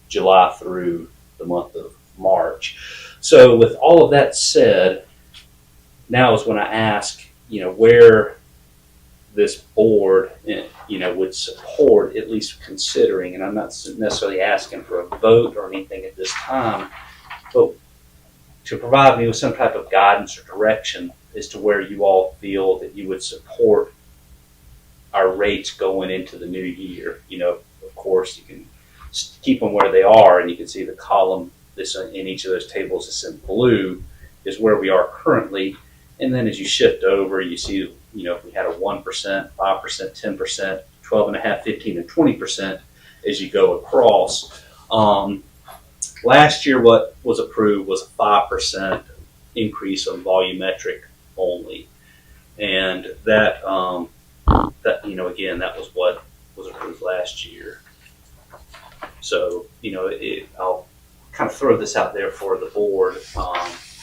July through the month of March. So with all of that said, now is when I ask, where this board, would support, at least considering, and I'm not necessarily asking for a vote or anything at this time, but to provide me with some type of guidance or direction as to where you all feel that you would support our rates going into the new year. Of course, you can keep them where they are, and you can see the column this in each of those tables that's in blue is where we are currently. And then as you shift over, you see, if we had a 1%, 5%, 10%, 12.5%, 15%, and 20% as you go across. Last year, what was approved was a 5% increase on volumetric only. And that again, that was what was approved last year. So, I'll kind of throw this out there for the board,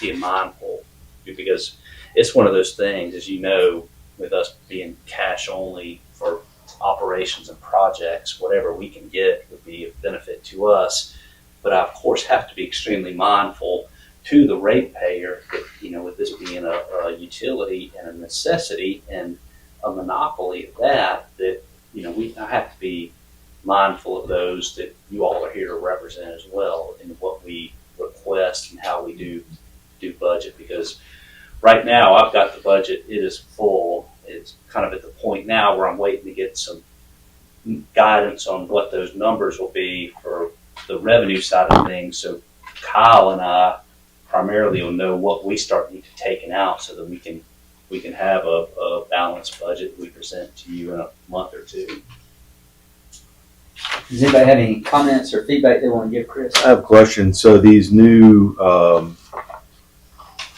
being mindful, because it's one of those things, as you know, with us being cash only for operations and projects, whatever we can get would be a benefit to us. But I, of course, have to be extremely mindful to the ratepayer that, with this being a utility and a necessity and a monopoly of that, I have to be mindful of those that you all are here to represent as well in what we request and how we do budget. Because right now I've got the budget, it is full. It's kind of at the point now where I'm waiting to get some guidance on what those numbers will be for the revenue side of things. So Kyle and I primarily will know what we start need to taking out so that we can have a balanced budget we present to you in a month or two. Does anybody have any comments or feedback they want to give Chris? I have a question. So these new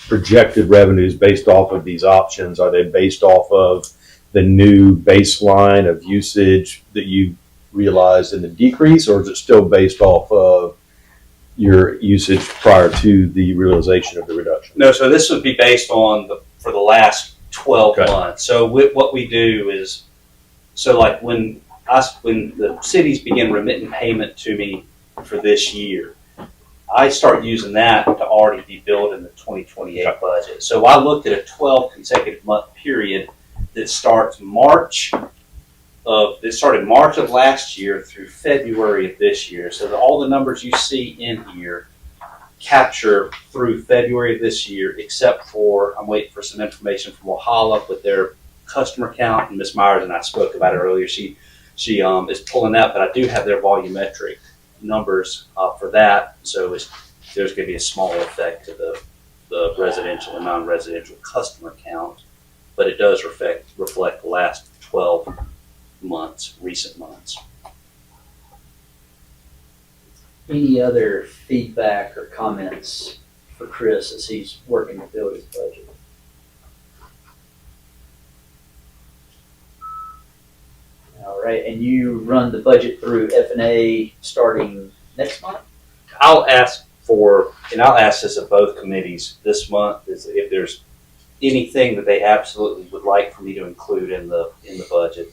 projected revenues based off of these options, are they based off of the new baseline of usage that you realized in the decrease, or is it still based off of your usage prior to the realization of the reduction? No, so this would be based on for the last 12 months. So what we do is, so like when the cities begin remitting payment to me for this year, I start using that to already be billed in the 2028 budget. So I looked at a 12 consecutive month period that started March of last year through February of this year. So all the numbers you see in here capture through February of this year, except for, I'm waiting for some information from Wahala with their customer count, and Ms. Myers and I spoke about it earlier. She is pulling that, but I do have their volumetric numbers for that. So there's going to be a small effect to the residential and non-residential customer count, but it does reflect the last 12 months, recent months. Any other feedback or comments for Chris as he's working to build his budget? All right, and you run the budget through F&A starting next month? I'll ask this of both committees this month, is if there's anything that they absolutely would like for me to include in the budget,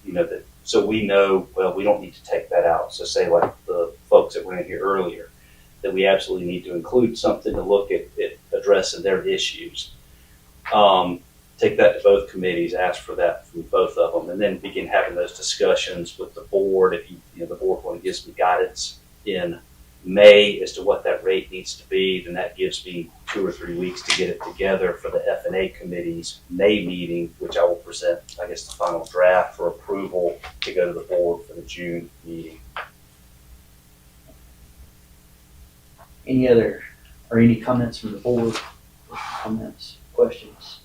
that so we know, well, we don't need to take that out. So say like the folks that were in here earlier, that we absolutely need to include something to look at addressing their issues. Take that to both committees, ask for that from both of them, and then begin having those discussions with the board. If the board want to give me guidance in May as to what that rate needs to be, then that gives me 2 or 3 weeks to get it together for the F&A committee's May meeting, which I will present, I guess, the final draft for approval to go to the board for the June meeting. Any comments from the board? Comments, questions?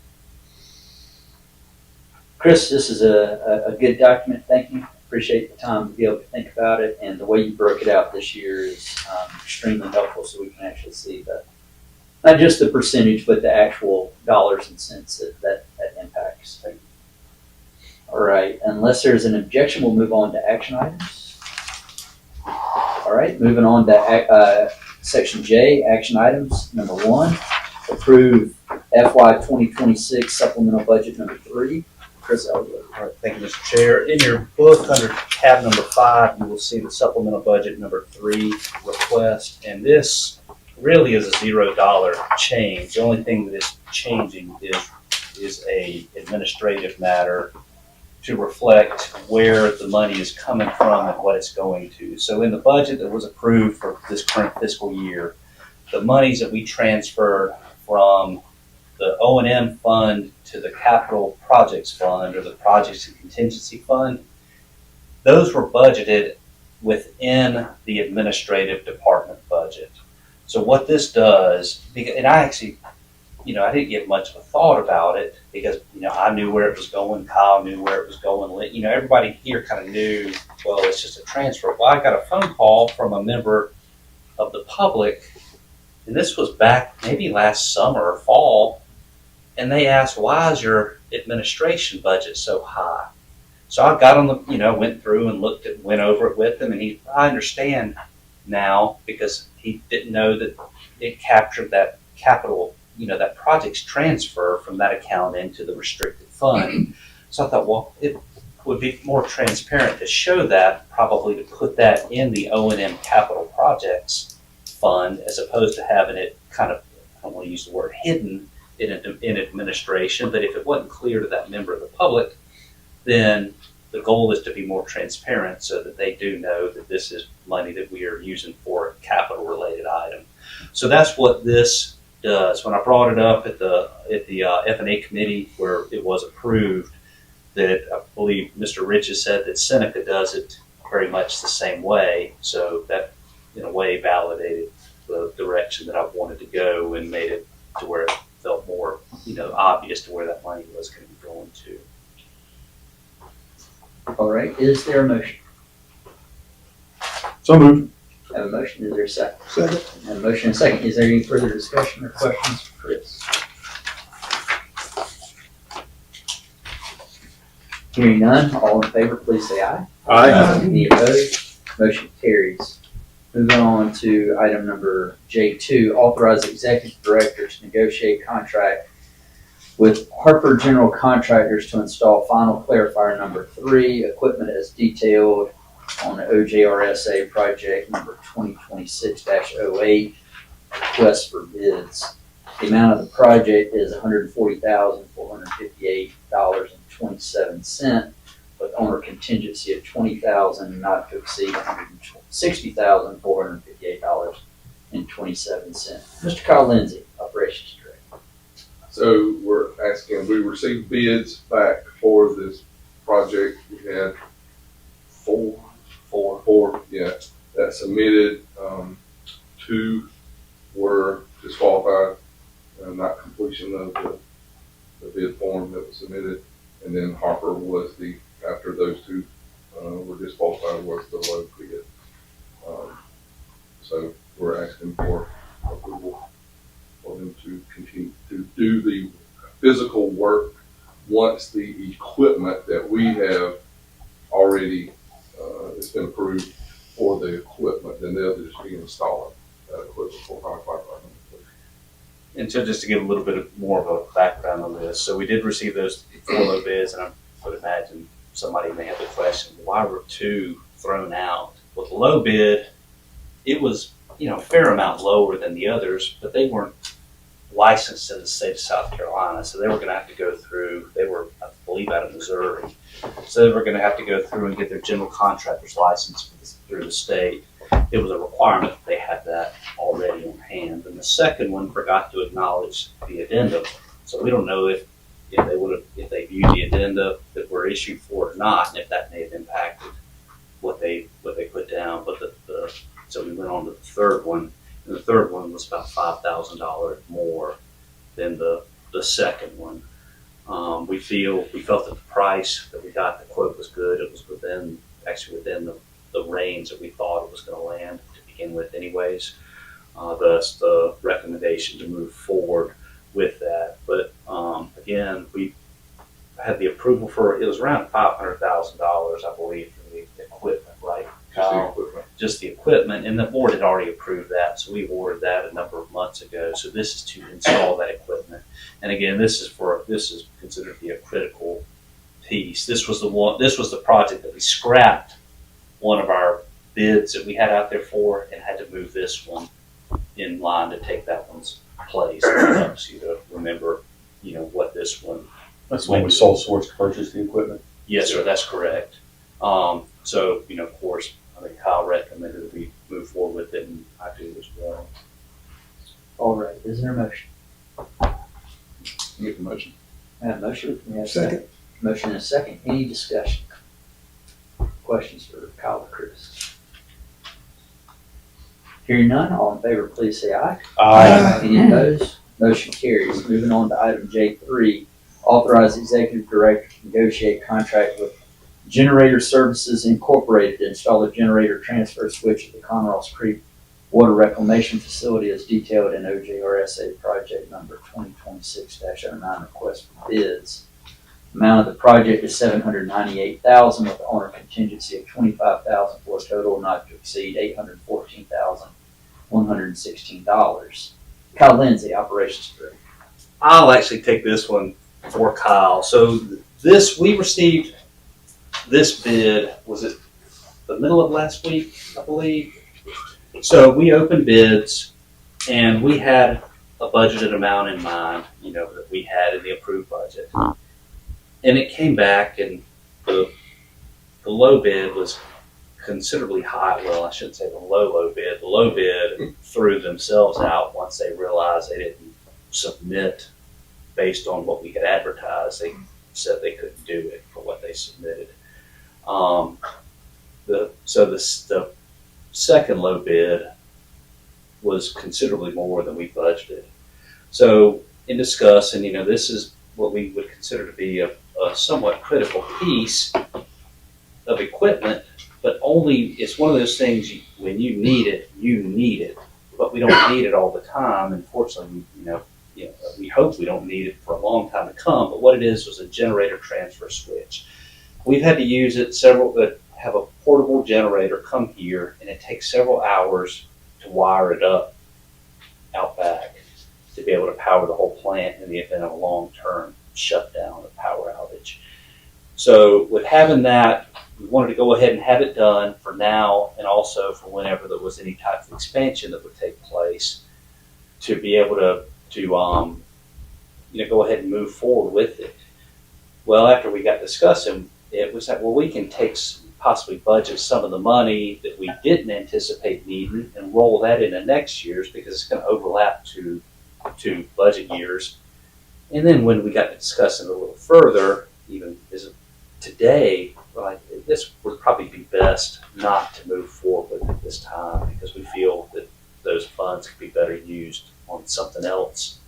Chris, this is a good document. Thank you. Appreciate the time to be able to think about it, and the way you broke it out this year is extremely helpful, so we can actually see not just the percentage, but the actual dollars and cents that impacts. Thank you. All right, unless there's an objection, we'll move on to action items. All right, moving on to section J, action items. Number 1, approve FY 2026 supplemental budget number 3. Chris Elwood. All right, thank you, Mr. Chair. In your book, under tab number 5, you will see the supplemental budget number 3 request, and this really is a $0 change. The only thing that is changing is a administrative matter to reflect where the money is coming from and what it's going to. So in the budget that was approved for this current fiscal year, the monies that we transferred from the O&M fund to the capital projects fund, or the projects and contingency fund, those were budgeted within the administrative department budget. So what this does, and I actually, I didn't give much of a thought about it because, I knew where it was going, Kyle knew where it was going, everybody here kind of knew, well, it's just a transfer. Well, I got a phone call from a member of the public, and this was back maybe last summer or fall, and they asked, why is your administration budget so high? So I got on the, went through and went over it with him, and I understand now because he didn't know that it captured that capital, that project's transfer from that account into the restricted fund. So I thought, well, it would be more transparent to show that, probably to put that in the O&M capital projects fund, as opposed to having it kind of, I don't want to use the word hidden in administration, but if it wasn't clear to that member of the public, then the goal is to be more transparent so that they do know that this is money that we are using for a capital related item. So that's what this does. When I brought it up at the F&A committee where it was approved, that I believe Mr. Rich has said that Seneca does it very much the same way. So that in a way validated the direction that I wanted to go and made it to where it felt more, obvious to where that money was going to be going to. All right, is there a motion? So moved. I have a motion, is there a second? Second. I have a motion and a second. Is there any further discussion or questions for Chris? Hearing none, all in favor, please say aye. Aye. Any opposed? Motion carries. Moving on to item number J2, authorize the executive director to negotiate contract with Harper General Contractors to install final clarifier number 3, equipment as detailed on the OJRSA project number 2026-08, request for bids. The amount of the project is $140,458.27, with owner contingency of $20,000, not to exceed $160,458.27. Mr. Kyle Lindsay, Operations Director. So we're asking, we received bids back for this project. We had four, that submitted. 2 were disqualified, not completion of the bid form that was submitted. And then Harper was after those 2 were disqualified, was the low bid. So we're asking for approval for them to continue to do the physical work once the equipment that we have already, it's been approved for the equipment, then they'll just be installing that equipment for firefighter. And so just to give a little bit more of a background on this, so we did receive those 4 low bids, and I would imagine somebody may have the question, why were 2 thrown out? Well, the low bid, it was, a fair amount lower than the others, but they weren't licensed in the state of South Carolina, so they were going to have to go through, they were, I believe, out of Missouri, so they were going to have to go through and get their general contractor's license through the state. It was a requirement that they had that already in hand. And the second one forgot to acknowledge the addendum, so we don't know if they viewed the addenda that were issued for it or not, and if that may have impacted what they put down. But so we went on to the third one, and the third one was about $5,000 more than the second one. We felt that the price that we got, the quote was good. It was within the range that we thought it was going to land to begin with anyways. Thus the recommendation to move forward with that. But again, we had the approval it was around $500,000, I believe, for the equipment, right? Just the equipment, and the board had already approved that, so we ordered that a number of months ago. So this is to install that equipment. And again, this is considered to be a critical piece. This was the project that we scrapped one of our bids that we had out there for and had to move this one in line to take that one's place. It helps you to remember, what this one. That's when we sole source to purchase the equipment. Yes, sir, that's correct. So, of course, I think Kyle recommended that we move forward with it, and I do as well. All right, is there a motion? Make the motion. We have a motion. We have a Second. Motion and a second. Any discussion? Questions for Kyle or Chris? Hearing none, all in favor, please say aye. Aye. Any opposed? Motion carries. Moving on to item J3, authorize the executive director to negotiate contract with Generator Services Incorporated to install a generator transfer switch at the Conross Creek Water Reclamation Facility as detailed in OJRSA project number 2026-09 request for bids. Amount of the project is $798,000 with the owner contingency of $25,000 for a total not to exceed $814,116. Kyle Lindsay, Operations Director. I'll actually take this one for Kyle. So we received this bid, was it the middle of last week, I believe? So we opened bids and we had a budgeted amount in mind, that we had in the approved budget. And it came back and the low bid was considerably high. Well, I shouldn't say the low bid. The low bid threw themselves out once they realized they didn't submit based on what we had advertised. They said they couldn't do it for what they submitted. The second low bid was considerably more than we budgeted. So in discussing, this is what we would consider to be a somewhat critical piece of equipment, but it's one of those things when you need it, but we don't need it all the time. Unfortunately, we hope we don't need it for a long time to come, but what it is was a generator transfer switch. We've had to use it have a portable generator come here, and it takes several hours to wire it up out back to be able to power the whole plant in the event of a long-term shutdown or power outage. So with having that, we wanted to go ahead and have it done for now and also for whenever there was any type of expansion that would take place to be able to go ahead and move forward with it. Well, after we got discussing, it was like, well, we can possibly budget some of the money that we didn't anticipate needing and roll that into next year's because it's going to overlap to budget years. And then when we got to discussing it a little further, even as of today, this would probably be best not to move forward with it this time because we feel that those funds could be better used on something else.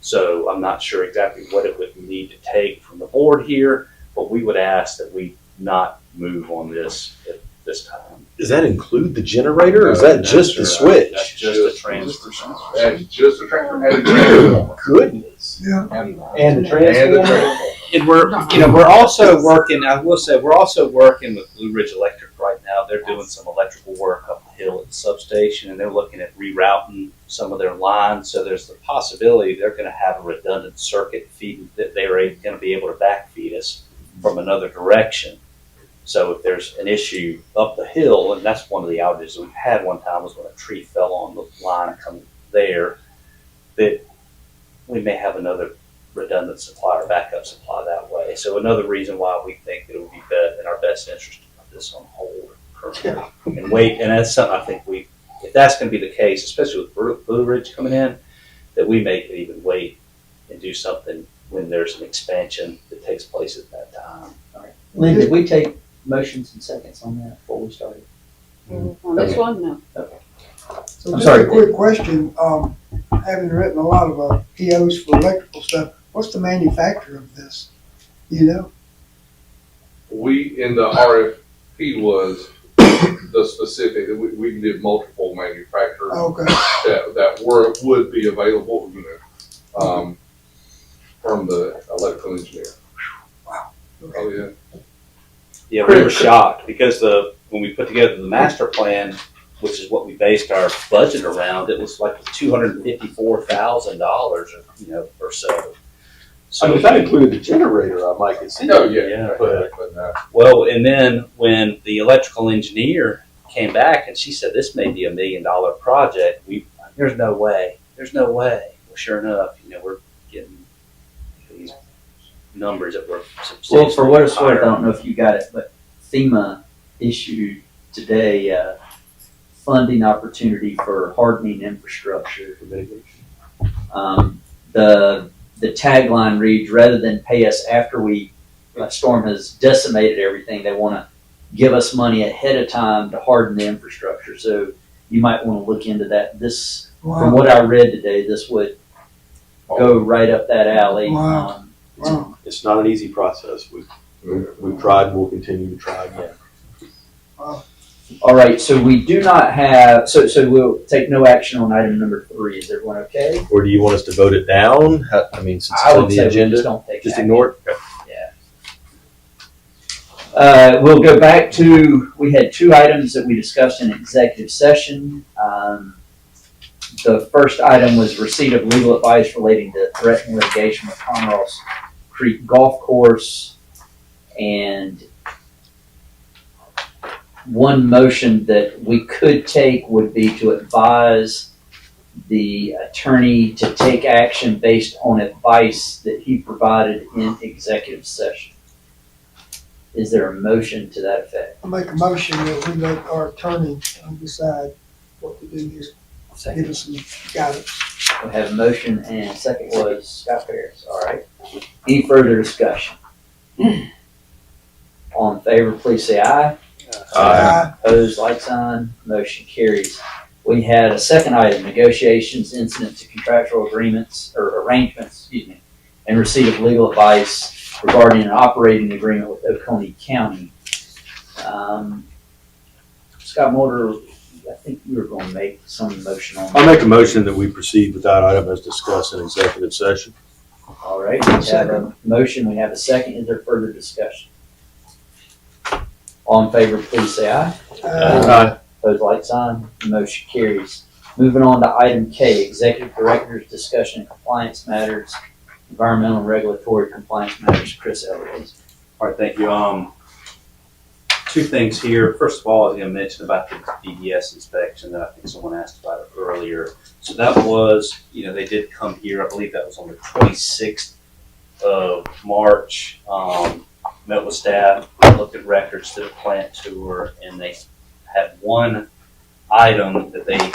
So I'm not sure exactly what it would need to take from the board here, but we would ask that we not move on this at this time. Does that include the generator, or is that just the switch? That's just a transfer. That's just a transfer. Goodness. Yeah. And the transformer. And we're also working, I will say, we're also working with Blue Ridge Electric right now. They're doing some electrical work up the hill at the substation, and they're looking at rerouting some of their lines. So there's the possibility they're going to have a redundant circuit feed that they're going to be able to backfeed us from another direction. So if there's an issue up the hill, and that's one of the outages we've had one time was when a tree fell on the line coming there, that we may have another redundant supply or backup supply that way. So another reason why we think that it would be in our best interest to put this on hold currently and wait. And that's something I think if that's going to be the case, especially with Blue Ridge coming in, that we may even wait and do something when there's an expansion that takes place at that time. All right. Lynn, did we take motions and seconds on that before we started? On this one, no. Okay. So I'm just sorry. a quick question, having written a lot of POs for electrical stuff, What's the manufacturer of this? You know? We, in the RFP was the specific, we did multiple manufacturers Okay. that would be available, from the electrical engineer. Wow. Oh, yeah. Yeah, we were shocked because when we put together the master plan, which is what we based our budget around, it was like $254,000, or so. I mean, if that included the generator, I might consider. Oh, yeah. Yeah. But, Well, and then when the electrical engineer came back and she said, this may be $1 million project, there's no way. Well, sure enough, we're getting these numbers that were substantially Well, for what it's worth, I higher. don't know if you got it, but FEMA issued today funding opportunity for hardening infrastructure. The tagline reads, rather than pay us after a storm has decimated everything, they want to give us money ahead of time to harden the infrastructure. So you might want to look into that. This, from what I read today, this would go right up that alley. Wow. Wow. It's not an easy process. We've tried and we'll continue to try again. All right, so we do not have, so we'll take no action on item number 3. Is everyone okay? Or do you want us to vote it down? I mean, since it's I on would the say we agenda, just don't take just action. ignore it? Okay. We'll go back to, we had 2 items that we discussed in executive session. The first item was receipt of legal advice relating to threatened litigation with Conross Creek Golf Course. And one motion that we could take would be to advise the attorney to take action based on advice that he provided in executive session. Is there a motion to that effect? I make a motion that we let our attorney decide what to do here. Give us some guidance. We have a motion and second was Scott Ferris. All right. Any further discussion? All in favor, please say aye. Opposed, like sign. Motion carries. We had a second item, negotiations incident to contractual agreements or arrangements, and receipt of legal advice regarding an operating agreement with Oconee County. Scott Mulder, I think you were going to make some motion on that. I'll make a motion that we proceed with that item as discussed in executive session. All right, we have a motion, we have a second. Is there further discussion? All in favor, please say aye. Aye. Opposed, like sign. Motion carries. Moving on to item K, Executive Director's discussion of compliance matters, environmental and regulatory compliance matters. Chris Elliott. All right, thank you. 2 things here. First of all, I was going to mention about the DES inspection that I think someone asked about it earlier. So that was, they did come here. I believe that was on the 26th of March. Met with staff, looked at records, did a plant tour, and they had one item that they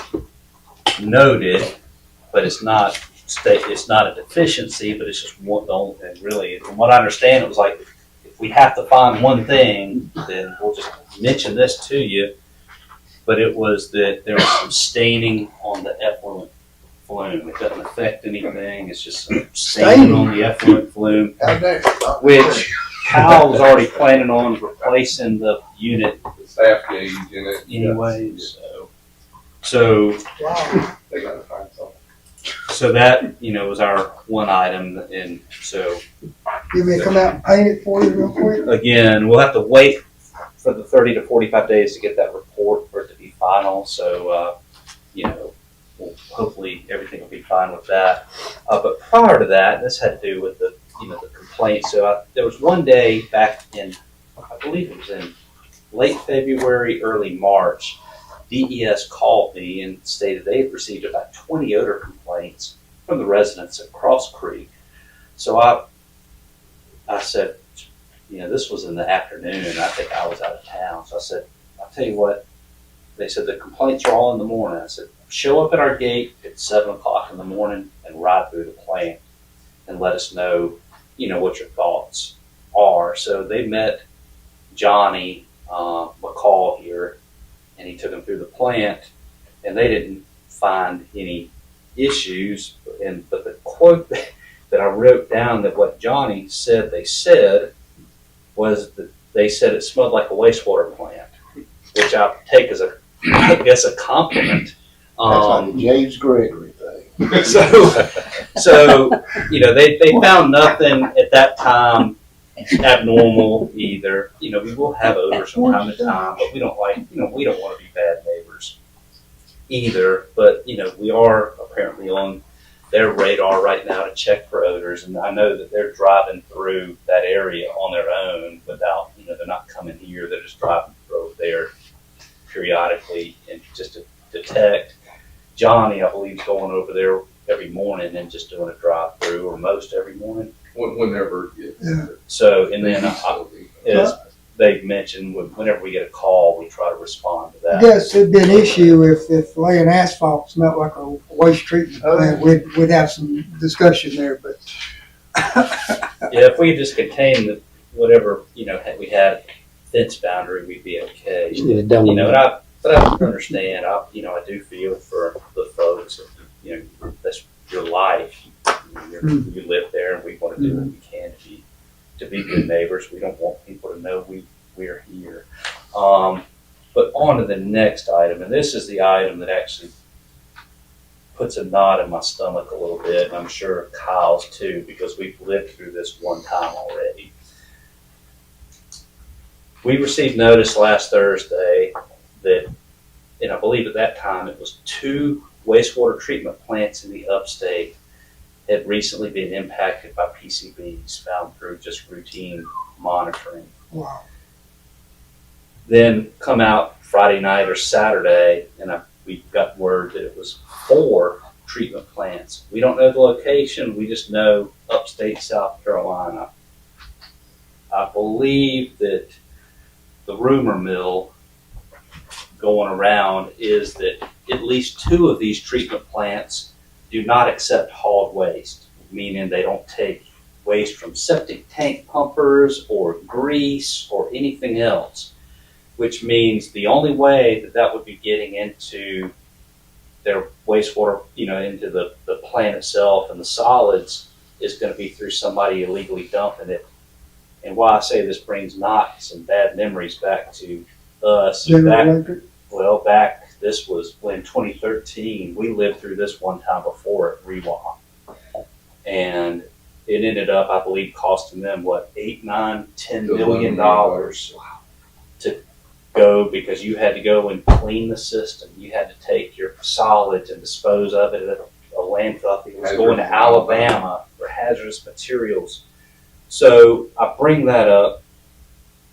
noted, but it's not a deficiency, but it's just one. And really, from what I understand, it was like, if we have to find one thing, then we'll just mention this to you. But it was that there was some staining on the effluent flume. It doesn't affect anything. It's just some staining on the effluent flume, which Kyle was already planning on replacing the unit The staff gauge in it. anyways. So Wow. They gotta find something. So that, was our one item. And so You may come out and paint it for you real quick? again, we'll have to wait for the 30 to 45 days to get that report for it to be final. So, hopefully everything will be fine with that. But prior to that, this had to do with the complaint. So there was one day back in, I believe it was in late February, early March, DES called me and stated they had received about 20 odor complaints from the residents at Cross Creek. So I said, this was in the afternoon, and I think I was out of town. So I said, I'll tell you what. They said the complaints are all in the morning. I said, show up at our gate at 7 o'clock in the morning and ride through the plant and let us know, what your thoughts are. So they met Johnny McCall here, and he took them through the plant, and they didn't find any issues. But the quote that I wrote down that what Johnny said they said was that they said it smelled like a wastewater plant, which I take as I guess a compliment. That's like the James Gregory thing. So they found nothing at that time abnormal either. We will have odors from time to time, but we don't want to be bad neighbors either. But we are apparently on their radar right now to check for odors, and I know that they're driving through that area on their own without, they're not coming here, they're just driving through there periodically and just to detect. Johnny, I believe, is going over there every morning and just doing a drive through, or most every morning. Whenever. Yeah. So, and then as they've mentioned, whenever we get a call, we try to respond to I that. guess it'd be an issue if laying asphalt smelled like a waste treatment plant. We'd have some discussion there, but. Yeah, if we just contain whatever, we had fence boundary, we'd be okay. Yeah, done. But I understand, I do feel for the folks, that's your life. You live there, and we want to do what we can to be good neighbors. We don't want people to know we're here. But on to the next item, and this is the item that actually puts a knot in my stomach a little bit, and I'm sure Kyle's too, because we've lived through this one time already. We received notice last Thursday that, and I believe at that time it was 2 wastewater treatment plants in the upstate had recently been impacted by PCBs found through just routine monitoring. Wow. Then come out Friday night or Saturday, and we got word that it was 4 treatment plants. We don't know the location, we just know upstate South Carolina. I believe that the rumor mill going around is that at least 2 of these treatment plants do not accept hauled waste, meaning they don't take waste from septic tank pumpers or grease or anything else, which means the only way that would be getting into their wastewater, into the plant itself and the solids is going to be through somebody illegally dumping it. And why I say this brings knots and bad memories back to us. This was when 2013, we lived through this one time before at Rewa. And it ended up, I believe, costing them, $8, $9, $10 million to go, because you had to go and clean the system. You had to take your solids and dispose of it at a landfill. It was going to Alabama for hazardous materials. So I bring that up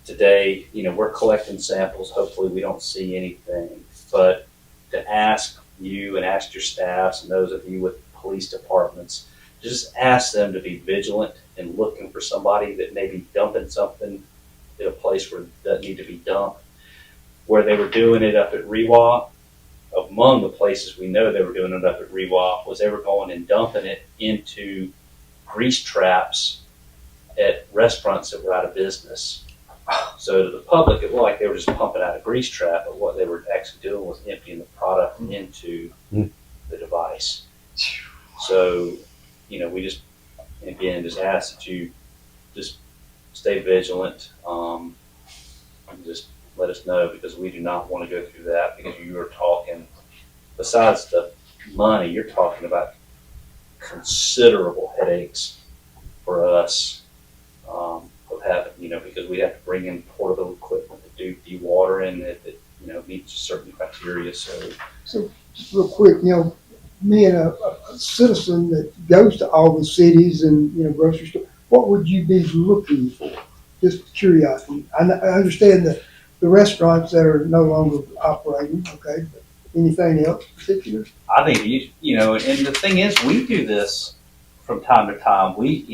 today. We're collecting samples. Hopefully we don't see anything. But to ask you and ask your staffs and those of you with police departments, just ask them to be vigilant in looking for somebody that may be dumping something at a place where it doesn't need to be dumped. Where they were doing it up at Rewa, among the places we know they were doing it up at Rewa, was they were going and dumping it into grease traps at restaurants that were out of business. So to the public, it looked like they were just pumping out a grease trap, but what they were actually doing was emptying the product into the device. So, we just ask that you just stay vigilant, and just let us know, because we do not want to go through that, because you are talking, besides the money, you're talking about considerable headaches for us. Of having, because we have to bring in portable equipment to do dewatering that meets certain criteria. So just real quick, me and a citizen that goes to all the cities and grocery store, what would you be looking for? Just curiosity. I understand the restaurants that are no longer operating. Okay, but anything else particular? I think and the thing is, we do this from time to time. We,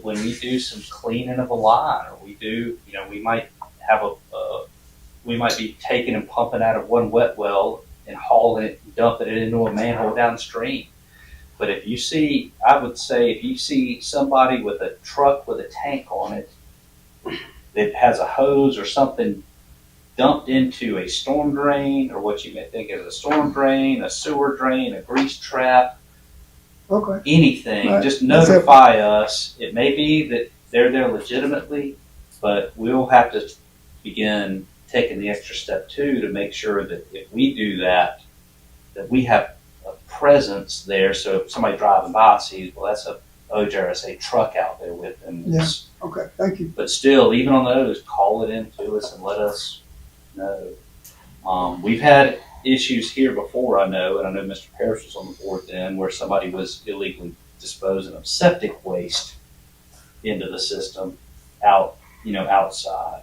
when we do some cleaning of a line, or we do, we might have we might be taking and pumping out of one wet well and hauling it, dumping it into a manhole downstream. But if you see, I would say, if you see somebody with a truck with a tank on it that has a hose or something dumped into a storm drain, or what you may think is a storm drain, a sewer drain, a grease trap, Okay. anything, Right. just notify us. It may be that they're there legitimately, but we'll have to begin taking the extra step too to make sure that if we do that, that we have a presence there. So if somebody driving by sees, well, that's a OJRSA truck out there with them. Yeah. Okay, thank you. But still, even on those, call it in to us and let us know. We've had issues here before, I know, and I know Mr. Parrish was on the board then, where somebody was illegally disposing of septic waste into the system outside.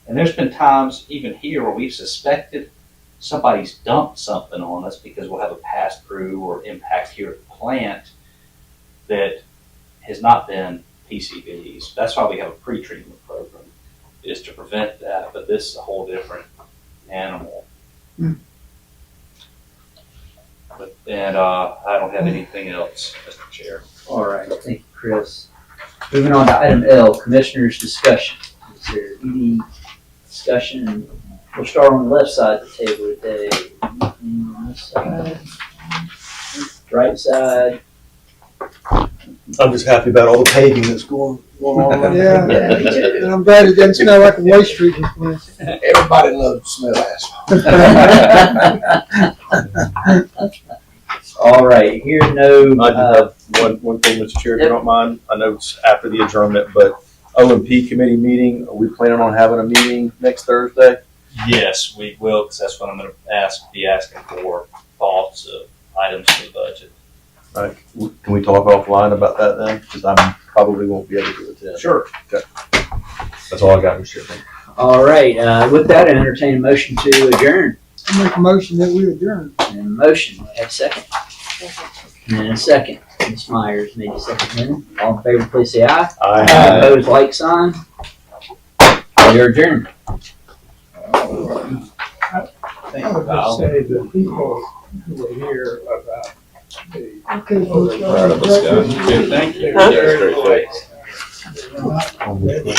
And there's been times, even here, where we've suspected somebody's dumped something on us because we'll have a pass-through or impact here at the plant that has not been PCBs. That's why we have a pre-treatment program, is to prevent that, but this is a whole different animal. And I don't have anything else, Mr. Chair. All right, thank you, Chris. Moving on to item L, Commissioners' discussion. Is there any discussion? We'll start on the left side of the table today. Anything on this side? Right side. I'm just happy about all the paving that's going on. right Yeah, Yeah, me too. and I'm glad it doesn't smell like a waste treatment plant. Everybody loves to smell asphalt. All right, here no, I do have one thing, Mr. Chair, if you don't mind. I know it's after the adjournment, but O&P committee meeting, are we planning on having a meeting next Thursday? Yes, we will, because that's what I'm going to be asking for thoughts of items for the budget. All right, can we talk offline about that then? Because I probably won't be able to attend. Sure. That's all I got, Mr. Chairman. all right, with that, I entertain a motion to adjourn. I make a motion that we adjourn. And a motion, we have a second. And a second. Ms. Myers made a second. All in favor, please say aye. Aye. Opposed, like sign. You're adjourned. I would just say the people who were here about the. Okay, folks, Proud of us, guys. Thank you. That's great. they're not ready